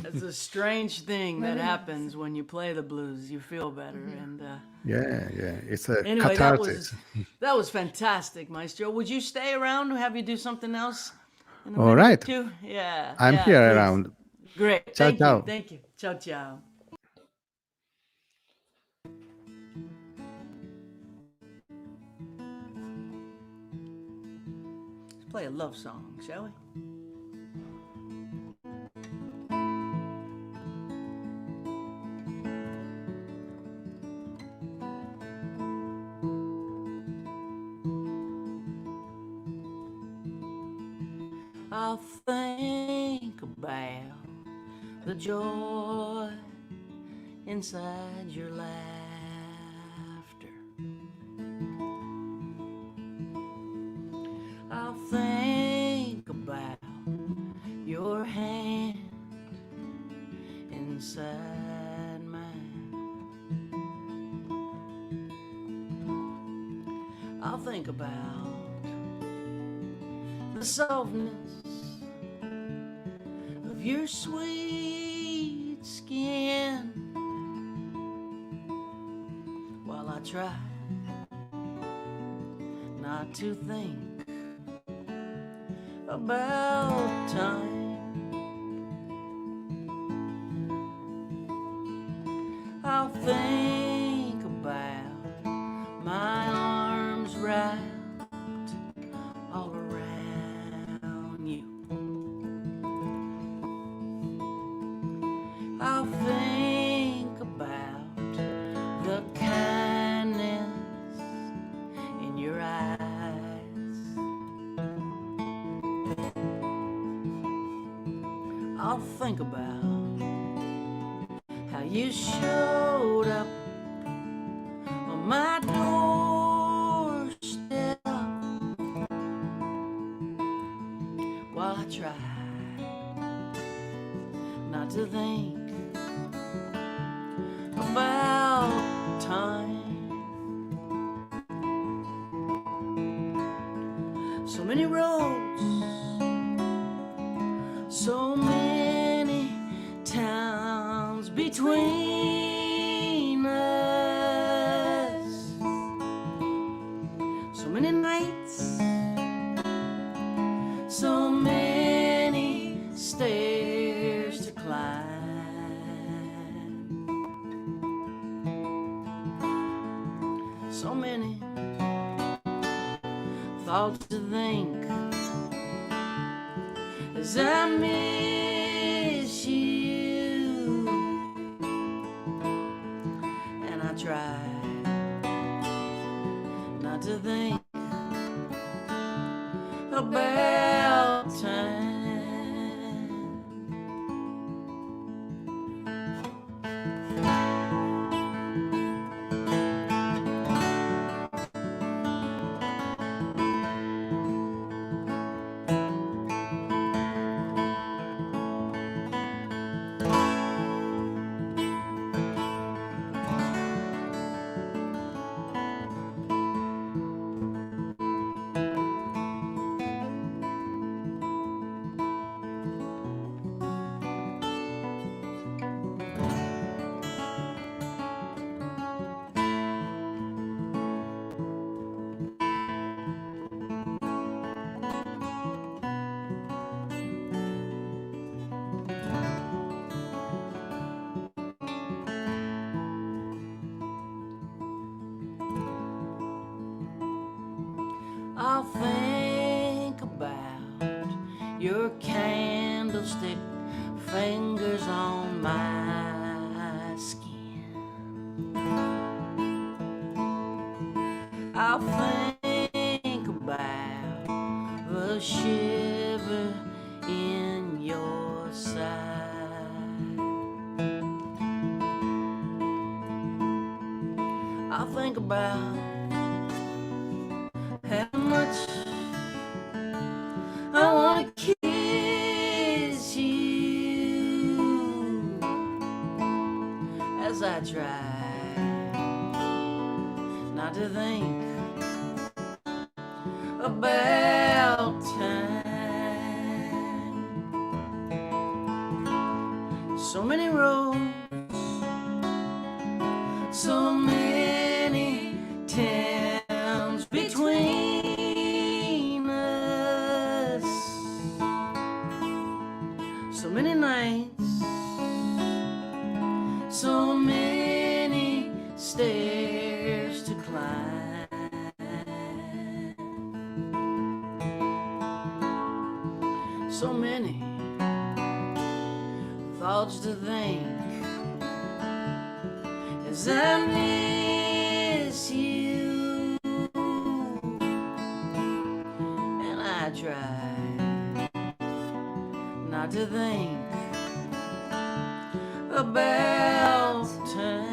It's a strange thing that happens when you play the blues. You feel better, and Yeah, it's a anyway, catharsis. that was fantastic, Maestro. Would you stay around and have you do something else in a All minute or right, two? Yeah, I'm yeah, here please. around. Great. Ciao, ciao. Thank you. Ciao, ciao. Let's play a love song, shall we? I'll think about the joy inside your laughter. I'll think about your hand inside mine. I'll think about the softness of your sweet skin while I try not to think about time. I'll think about my arms wrapped all around you. I'll think about the kindness in your eyes. I'll think about how you showed up on my doorstep while I try not to think about time. So many roads, so many towns between us, so many nights, so many stairs to climb, so many thoughts to think as I miss you, and I try not to think about time. I'll think about your candlestick fingers on my skin. I'll think about the shiver in your side. I'll think about how much I wanna kiss you as I try not to think about time. So many roads, so many towns between us, so many nights, so many stairs to climb, so many thoughts to think as I miss you, and I try not to think about time.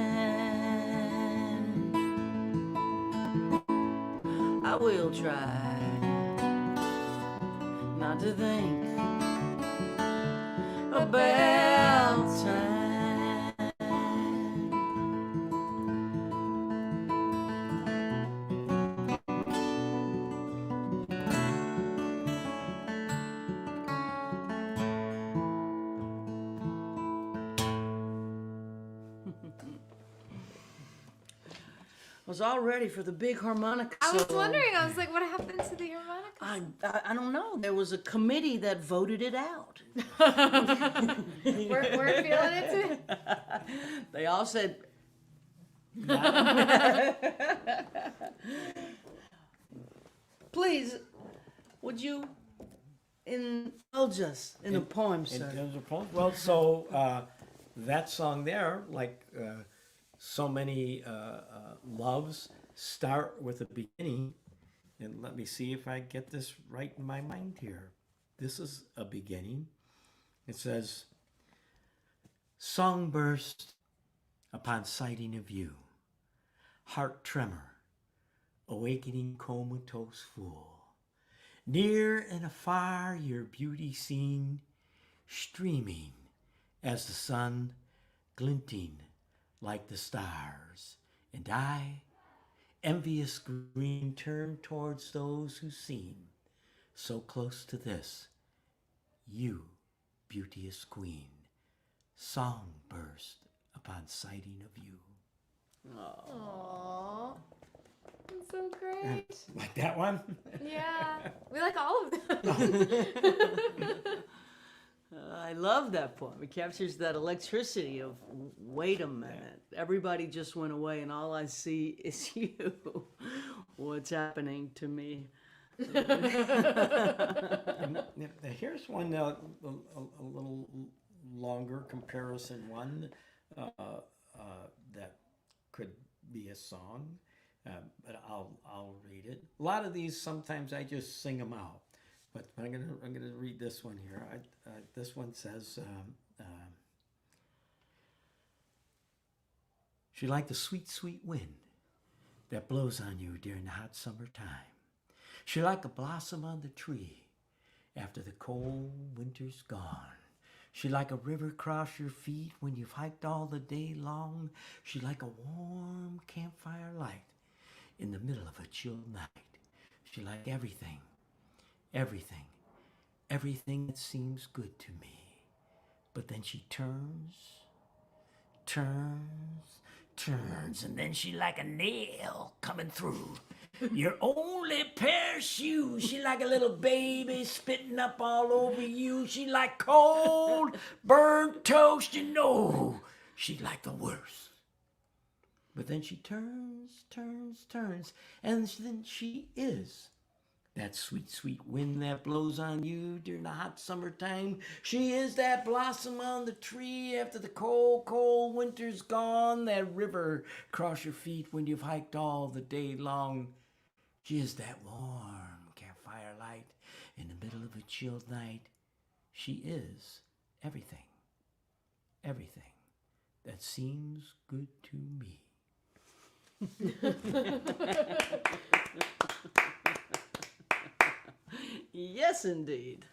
I will try not to think about time. I was all ready for the big harmonica I was solo. wondering. I was like, what happened to the harmonica? I don't know. There was a committee that voted it out. We're feeling it today. They all said, please, would you indulge us in a poem, In sir? terms of poems, well, so that song there, like so many loves, start with a beginning. And let me see if I get this right in my mind here. This is a beginning. It says, song burst upon sighting of you, heart tremor, awakening comatose fool. Near and afar your beauty seen, streaming as the sun, glinting like the stars. And I, envious green, turn towards those who seem so close to this, you, beauteous queen. Song burst upon sighting of you. Aww. That's so great. Like that one? Yeah. We like all of them. I love that poem. It captures that electricity of, wait a minute, everybody just went away and all I see is you. What's happening to me? Here's one, a little longer comparison one that could be a song, but I'll read it. A lot of these sometimes I just sing them out, but I'm gonna read this one here. This one says, she liked the sweet, sweet wind that blows on you during the hot summertime. She like a blossom on the tree after the cold winter's gone. She like a river cross your feet when you've hiked all the day long. She like a warm campfire light in the middle of a chill night. She like everything, everything, everything that seems good to me. But then she turns, and then she like a nail coming through your only pair of shoes. She like a little baby spitting up all over you. She like cold, burnt toast, you know. She like the worst. But then she turns, and then she is That sweet, sweet wind that blows on you during the hot summertime. She is that blossom on the tree after the cold, cold winter's gone. That river across your feet when you've hiked all the day long. She is that warm campfire light in the middle of a chilled night. She is everything, everything that seems good to me. Yes, indeed.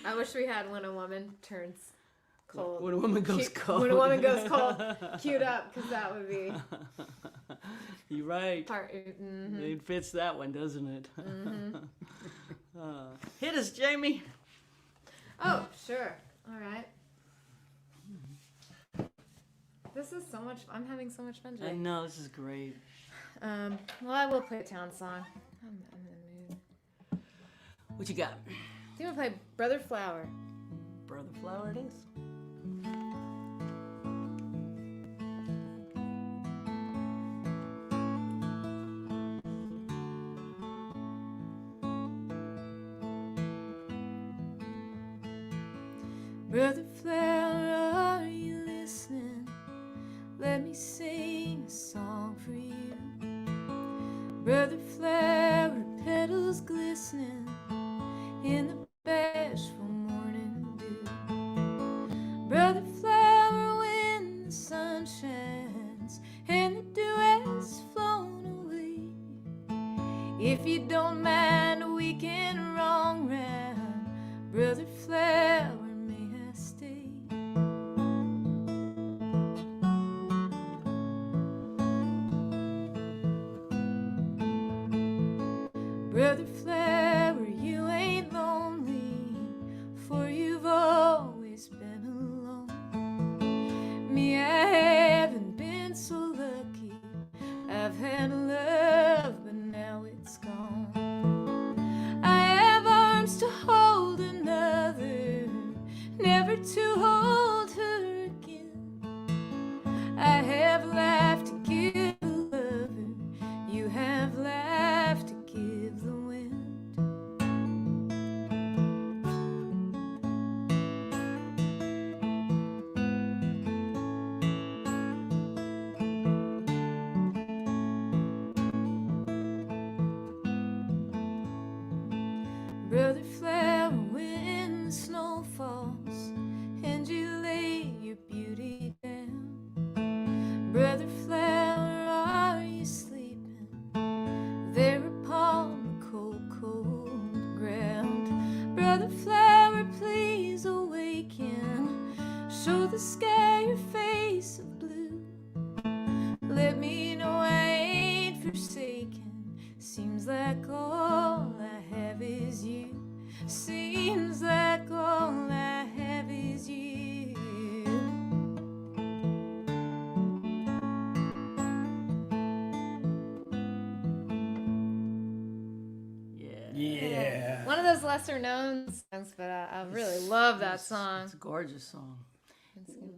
I wish we had when a woman turns cold. When a woman goes cold. When a woman goes cold, queued up, because that would be You're right. part. Mm-hmm. It fits that one, doesn't it? Hit us, Jaimee. Oh, sure. All right. This is so much. I'm having so much fun I today. know, this is great. Well, I will play a town song. I'm in the mood. What you got? I think I'll play Brother Flower. Brother Flower it is. Brother Flower, are you listening? Let me sing a song for you. Brother Flower, petals glistening in the bashful morning dew. Brother Flower, when the sun shines and the dew has flown away, if you don't mind a weekend wrong round, Brother Flower, Brother Flower, you ain't lonely, for you've always been alone. Me, I haven't been so lucky. I've had love, but now it's gone. I have arms to hold another, never to hold her again. I have life to give a lover, you have life to give the wind. Brother Flower, when the snow falls and you lay your beauty down, Brother Flower, are you sleeping there upon the cold, cold ground? Brother Flower, please awaken, show the sky your face of blue. Let me know I ain't forsaken, seems like all I have is you. Seems like all I have is you. Yeah. One of those lesser known songs, but I really love that song. It's a gorgeous song.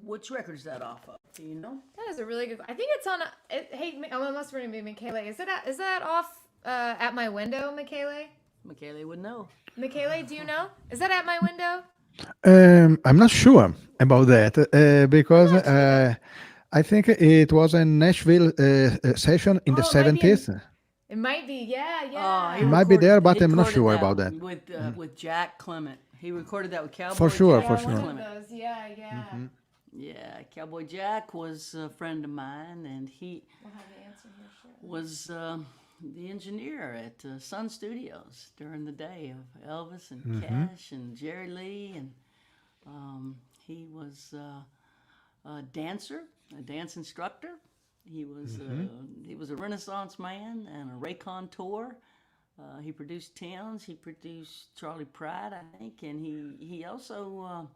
Which record is that off of? Do you know? That is a really good. I think it's on. Hey, it must really be Michele. Is that off At My Window, Michele? Michele would know. Michele, do you know? Is that At My Window? I'm not sure about that because I think it was a Nashville session in the Oh, it might be in- 70s. It might be. Yeah, Oh, yeah. he It might be recorded- there, but he I'm not recorded sure that about that. with Jack Clement. He recorded that with Cowboy For sure, Jack for Yeah, sure. one Clement. of those. Yeah, yeah. Yeah, Cowboy Jack was a friend of mine, and he We'll have the answer here shortly. was the engineer at Sun Studios during the day of Elvis and Cash and Jerry Lee, and he was a dancer, a dance instructor. He was a Renaissance man and a raconteur. He produced Towns. He produced Charlie Pride, I think, and he also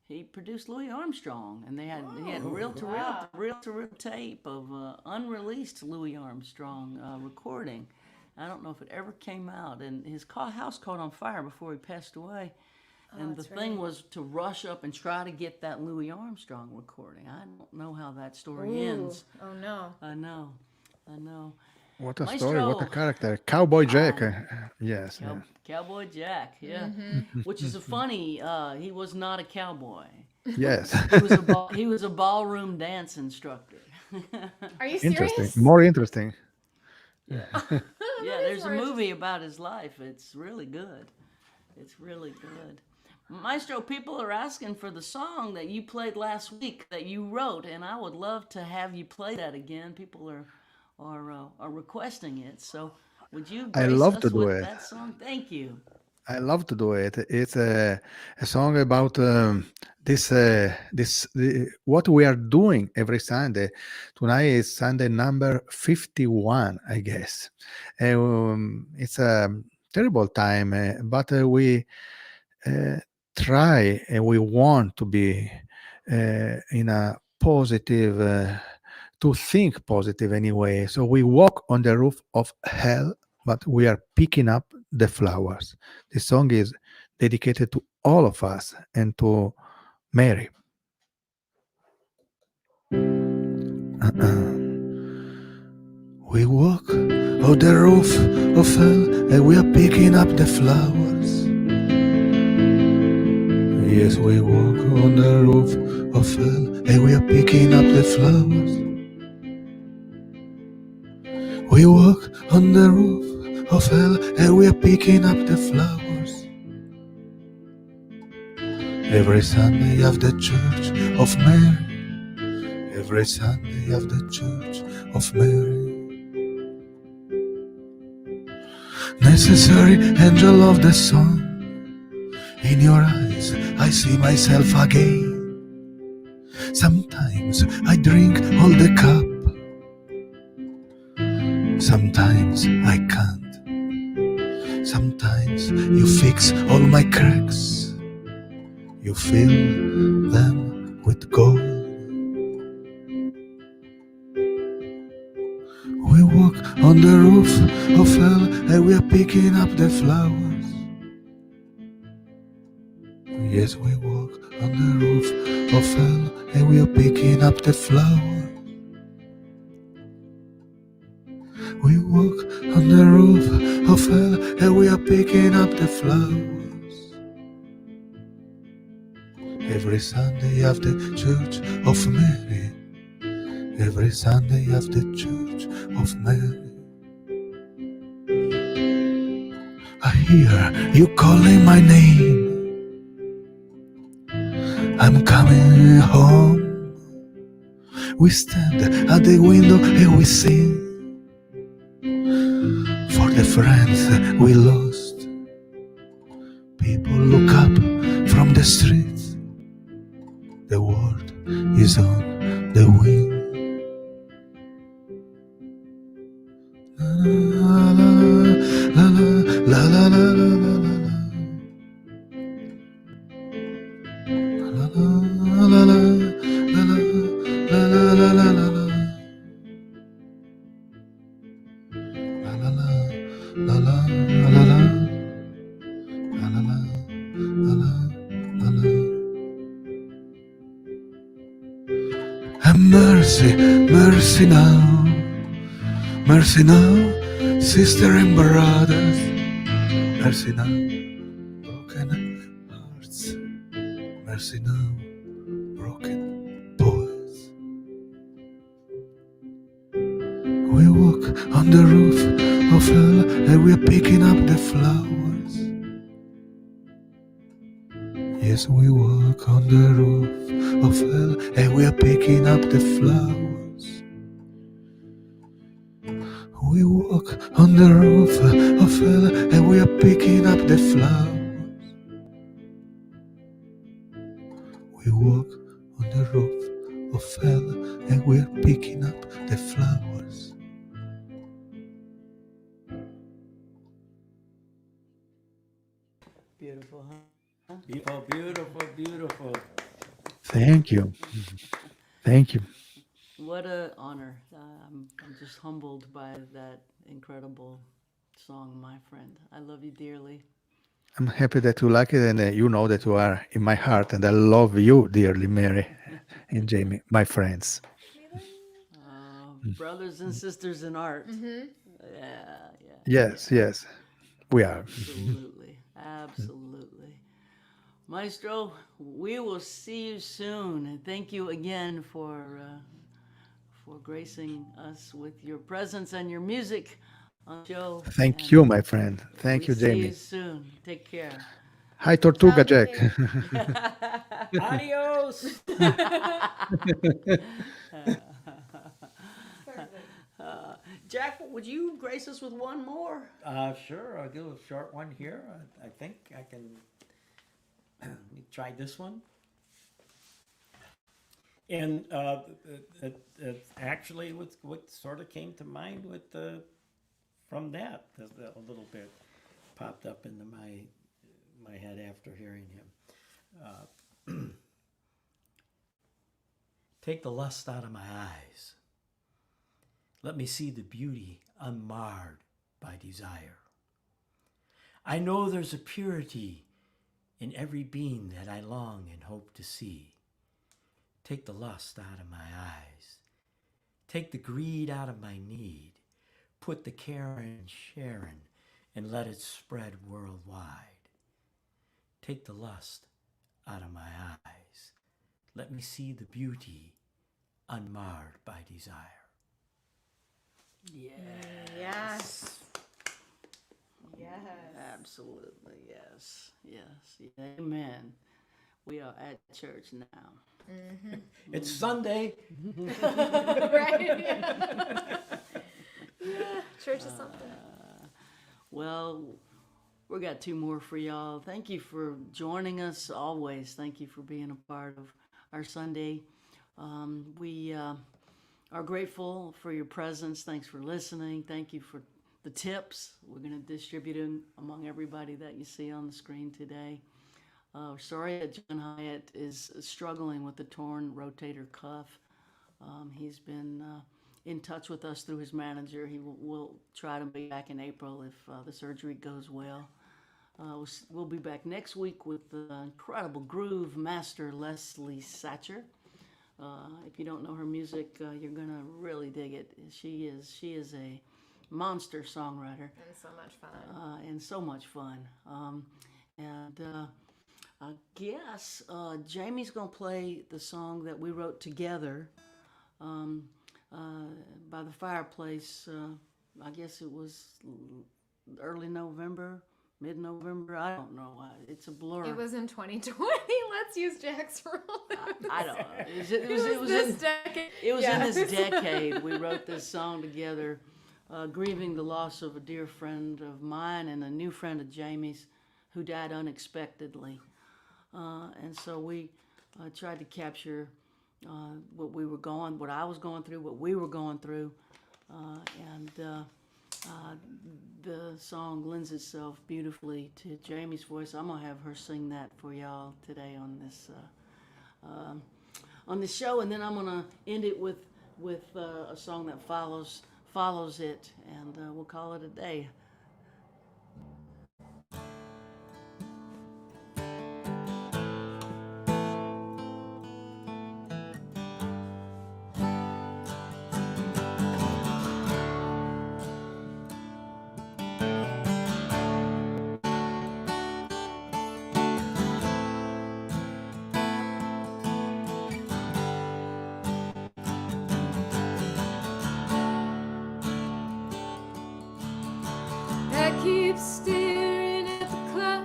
he produced Louis Armstrong. And he had reel to reel tape of unreleased Louis Armstrong recording. I don't know if it ever came out. And his house caught on fire before he passed away. And the thing was to rush up and try to get that Louis Armstrong recording. I don't know how that story ends. Oh no. I know. What a story! What a Maestro. character! Cowboy Jack. I Yes. Cowboy Jack, yeah. Which is a funny. He was not a cowboy. Yes. He was a ballroom dance instructor. Are you Interesting. serious? More interesting. Yeah, That yeah. is There's a more movie about his life. It's really good. It's really good. Maestro, people are asking for the song that you played last week that you wrote, and I would love to have you play that again. People are requesting it. So, would you I grace love to us do with it. that song? Thank you. I love to do it. It's a song about what we are doing every Sunday. Tonight is Sunday number 51, I guess. It's a terrible time, but we uh, try and we want to be in a positive, to think positive anyway. So we walk on the roof of hell, but we are picking up the flowers. The song is dedicated to all of us and to Mary. We walk on the roof of hell and we are picking up the flowers. Yes, we walk on the roof of hell and we are picking up the flowers. We walk on the roof of hell and we are picking up the flowers. Every Sunday of the Church of Mary. Every Sunday of the Church of Mary. Necessary angel of the sun. In your eyes I see myself again. Sometimes I drink all the cup. Sometimes I can't. Sometimes you fix all my cracks. You fill them with gold. We walk on the roof of hell and we are picking up the flowers. Yes, we walk on the roof of hell and we are picking up the flowers. We walk on the roof of hell and we are picking up the flowers. Every Sunday of the Church of Mary. Every Sunday of the Church of Mary. I hear you calling my name. I'm coming home. We stand at the window and we sing for the friends we lost. People look up from the streets. The world is on the wing. La la la la la la la la la. La la la la la la la la la la. La la la la la la la. La la la la la la. Have mercy, mercy now, mercy now, sister and brothers, mercy now, broken hearts, mercy now, broken boys. We walk on the roof of hell and we're picking up the flowers. Yes, we walk on the roof of hell and we are picking up the flowers. We walk on the roof of hell and we are picking up the flowers. We walk on the roof of hell and we are picking up the flowers. Beautiful, huh? Beautiful, beautiful, beautiful. Thank you. Thank you. What a honor. I'm just humbled by that incredible song, my friend. I love you dearly. I'm happy that you like it and you know that you are in my heart and I love you dearly, Mary and Jaimee, my friends. Brothers and sisters in art. Yeah, yeah, Yes, yes, we are. absolutely, absolutely. Maestro, we will see you soon, and thank you again for gracing us with your presence and your music on the show. Thank And you, my friend. we Thank you, see you Jamie. soon. Take care. Hi, Ciao, Tortuga Jack. Michele. Adios. Jack, would you grace us with one more? Sure, I'll do a short one here. I think I can let me try this one. And actually, what sort of came to mind with from that a little bit popped up into my head after hearing him. Take the lust out of my eyes. Let me see the beauty unmarred by desire. I know there's a purity in every being that I long and hope to see. Take the lust out of my eyes. Take the greed out of my need. Put the caring and sharing and let it spread worldwide. Take the lust out of my eyes. Let me see the beauty unmarred by desire. Yeah. Yes. Yes. Absolutely, yes, yes, amen. We are at church now. It's Sunday. Right? Yeah. Church is something. Well, we got two more for y'all. Thank you for joining us always. Thank you for being a part of our Sunday. We are grateful for your presence. Thanks for listening. Thank you for the tips. We're going to distribute them among everybody that you see on the screen today. Sorry that John Hyatt is struggling with the torn rotator cuff. He's been in touch with us through his manager. He will try to be back in April if the surgery goes well. We'll be back next week with the incredible groove master Leslie Satcher. If you don't know her music, you're gonna really dig it. She is a monster songwriter And so much fun. and so much fun. I guess Jaime's gonna play the song that we wrote together by the fireplace. I guess it was early November, mid-November. I don't know. It's a blur. It was in 2020. Let's use Jack's rule. I don't know. It was this in, decade. it was Yeah. in this decade. We wrote this song together, grieving the loss of a dear friend of mine and a new friend of Jaime's who died unexpectedly. And so we tried to capture what I was going through, what we were going through. The song lends itself beautifully to Jaime's voice. I'm gonna have her sing that for y'all today on this show, and then I'm gonna end it with a song that follows it, and we'll call it a day. I keep staring at the clock,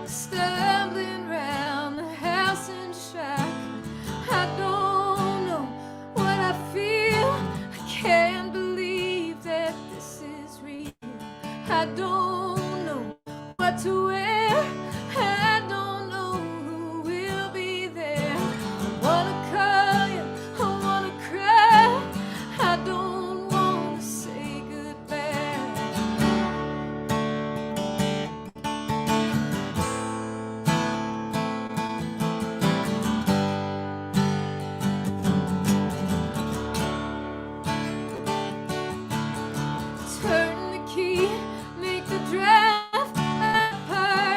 stumbling round the house in shock. I don't know what I feel. I can't believe that this is real. I don't know what to wear. I don't know who will be there. I wanna call you, I wanna cry. I don't wanna say goodbye. Turn the key, make the draft apart.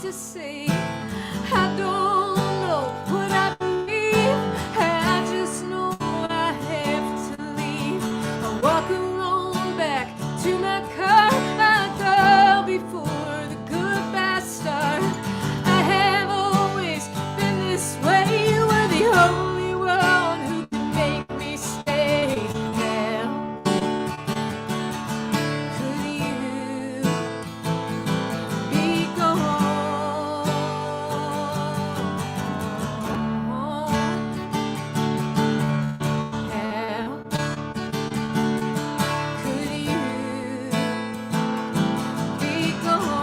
to say. I don't know what I believe. I just know I have to leave. I walk alone back to my car. I go before the goodbye start. I have always been this way. We're the only one who can make me stay. Now, could you be gone? How could you be gone?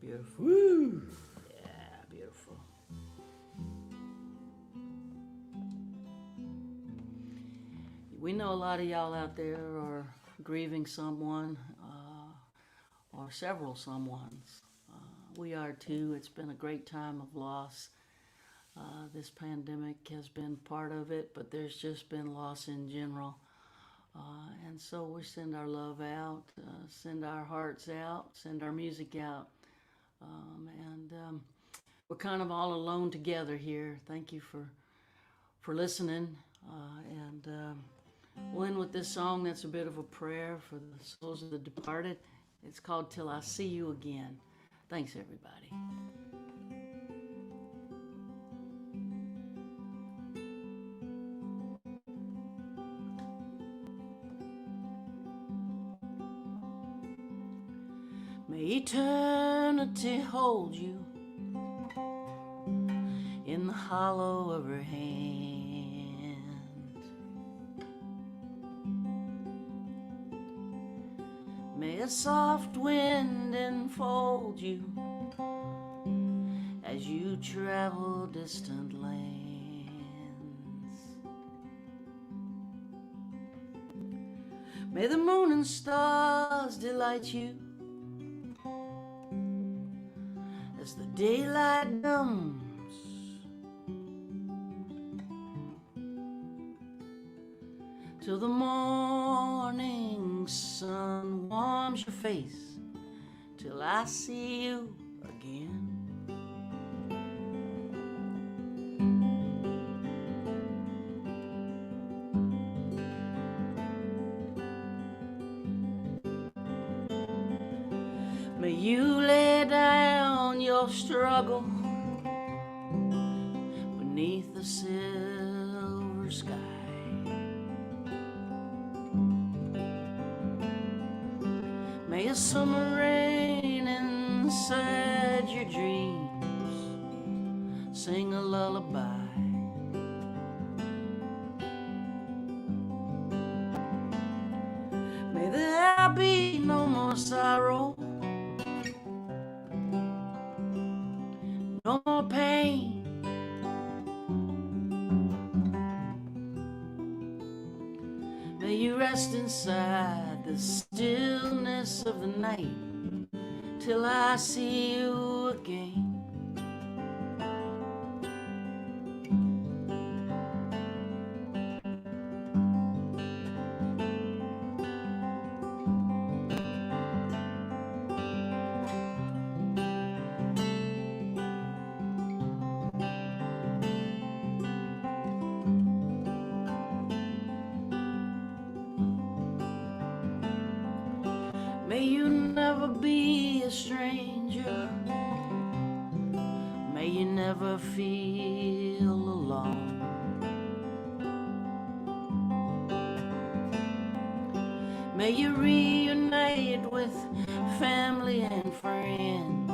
Beautiful. Woo! Yeah, beautiful. We know a lot of y'all out there are grieving someone or several someones. We are too. It's been a great time of loss. This pandemic has been part of it, but there's just been loss in general. And so we send our love out, send our hearts out, send our music out. And we're kind of all alone together here. Thank you for listening. We'll end with this song that's a bit of a prayer for the souls of the departed. It's called Till I See You Again. Thanks, everybody. May eternity hold you in the hollow of her hand. May a soft wind enfold you as you travel distant lands. May the moon and stars delight you as the daylight comes. Till the morning sun warms your face, till I see you again. May you lay down your struggle beneath the silver sky. May a summer rain inside your dreams sing a lullaby. May there be no more sorrow, no more pain. May you rest inside the stillness of the night till I see you again. May you never be a stranger. May you never feel alone. May you reunite with family and friends,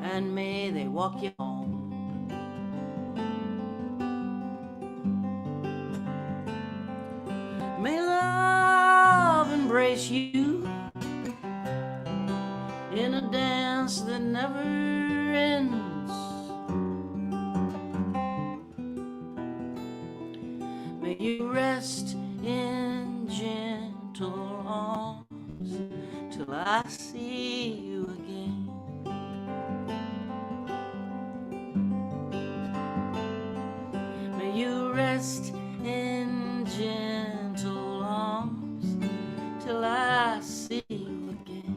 and may they walk you home. May love embrace you in a dance that never ends. May you rest in gentle arms till I see you again. May you rest in gentle arms till I see you again.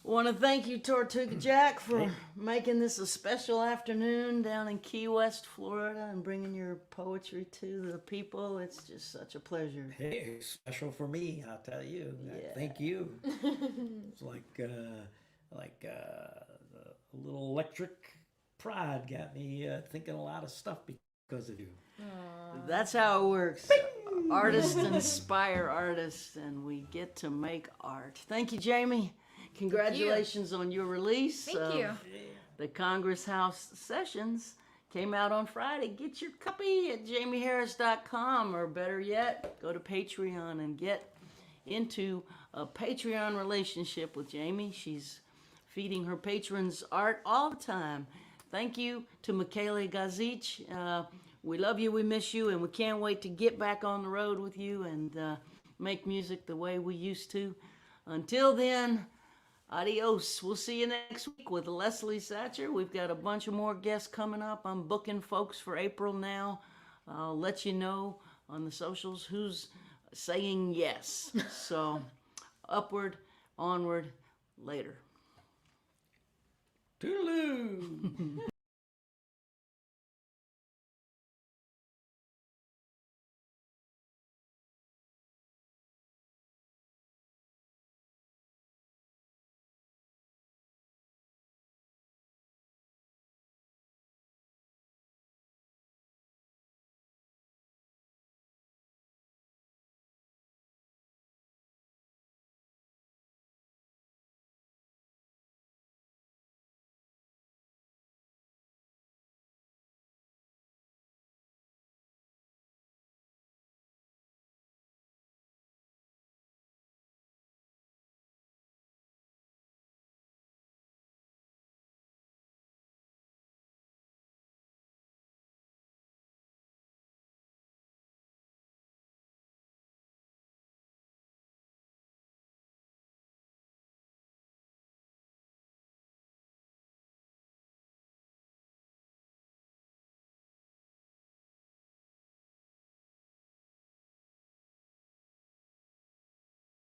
I want to thank you, Tortuga Jack, for making this a special afternoon down in Key West, Florida, and bringing your poetry to the people. It's just such a pleasure. Hey, special for me, I'll tell you. Yeah. Thank you. It's like a little electric pride got me thinking a lot of stuff because of you. That's how it works. Artists inspire artists, and we get to make art. Thank you, Jaimee. Congratulations on your release. Thank you. The Congress House Sessions came out on Friday. Get your copy at JaimeeHarris.com, or better yet, go to Patreon and get into a Patreon relationship with Jaimee. She's feeding her patrons art all the time. Thank you to Michele Gazich. We love you, we miss you, and we can't wait to get back on the road with you and make music the way we used to. Until then, adios. We'll see you next week with Leslie Satcher. We've got a bunch of more guests coming up. I'm booking folks for April now. I'll let you know on the socials who's saying yes. So, upward, onward, later. Toodaloo!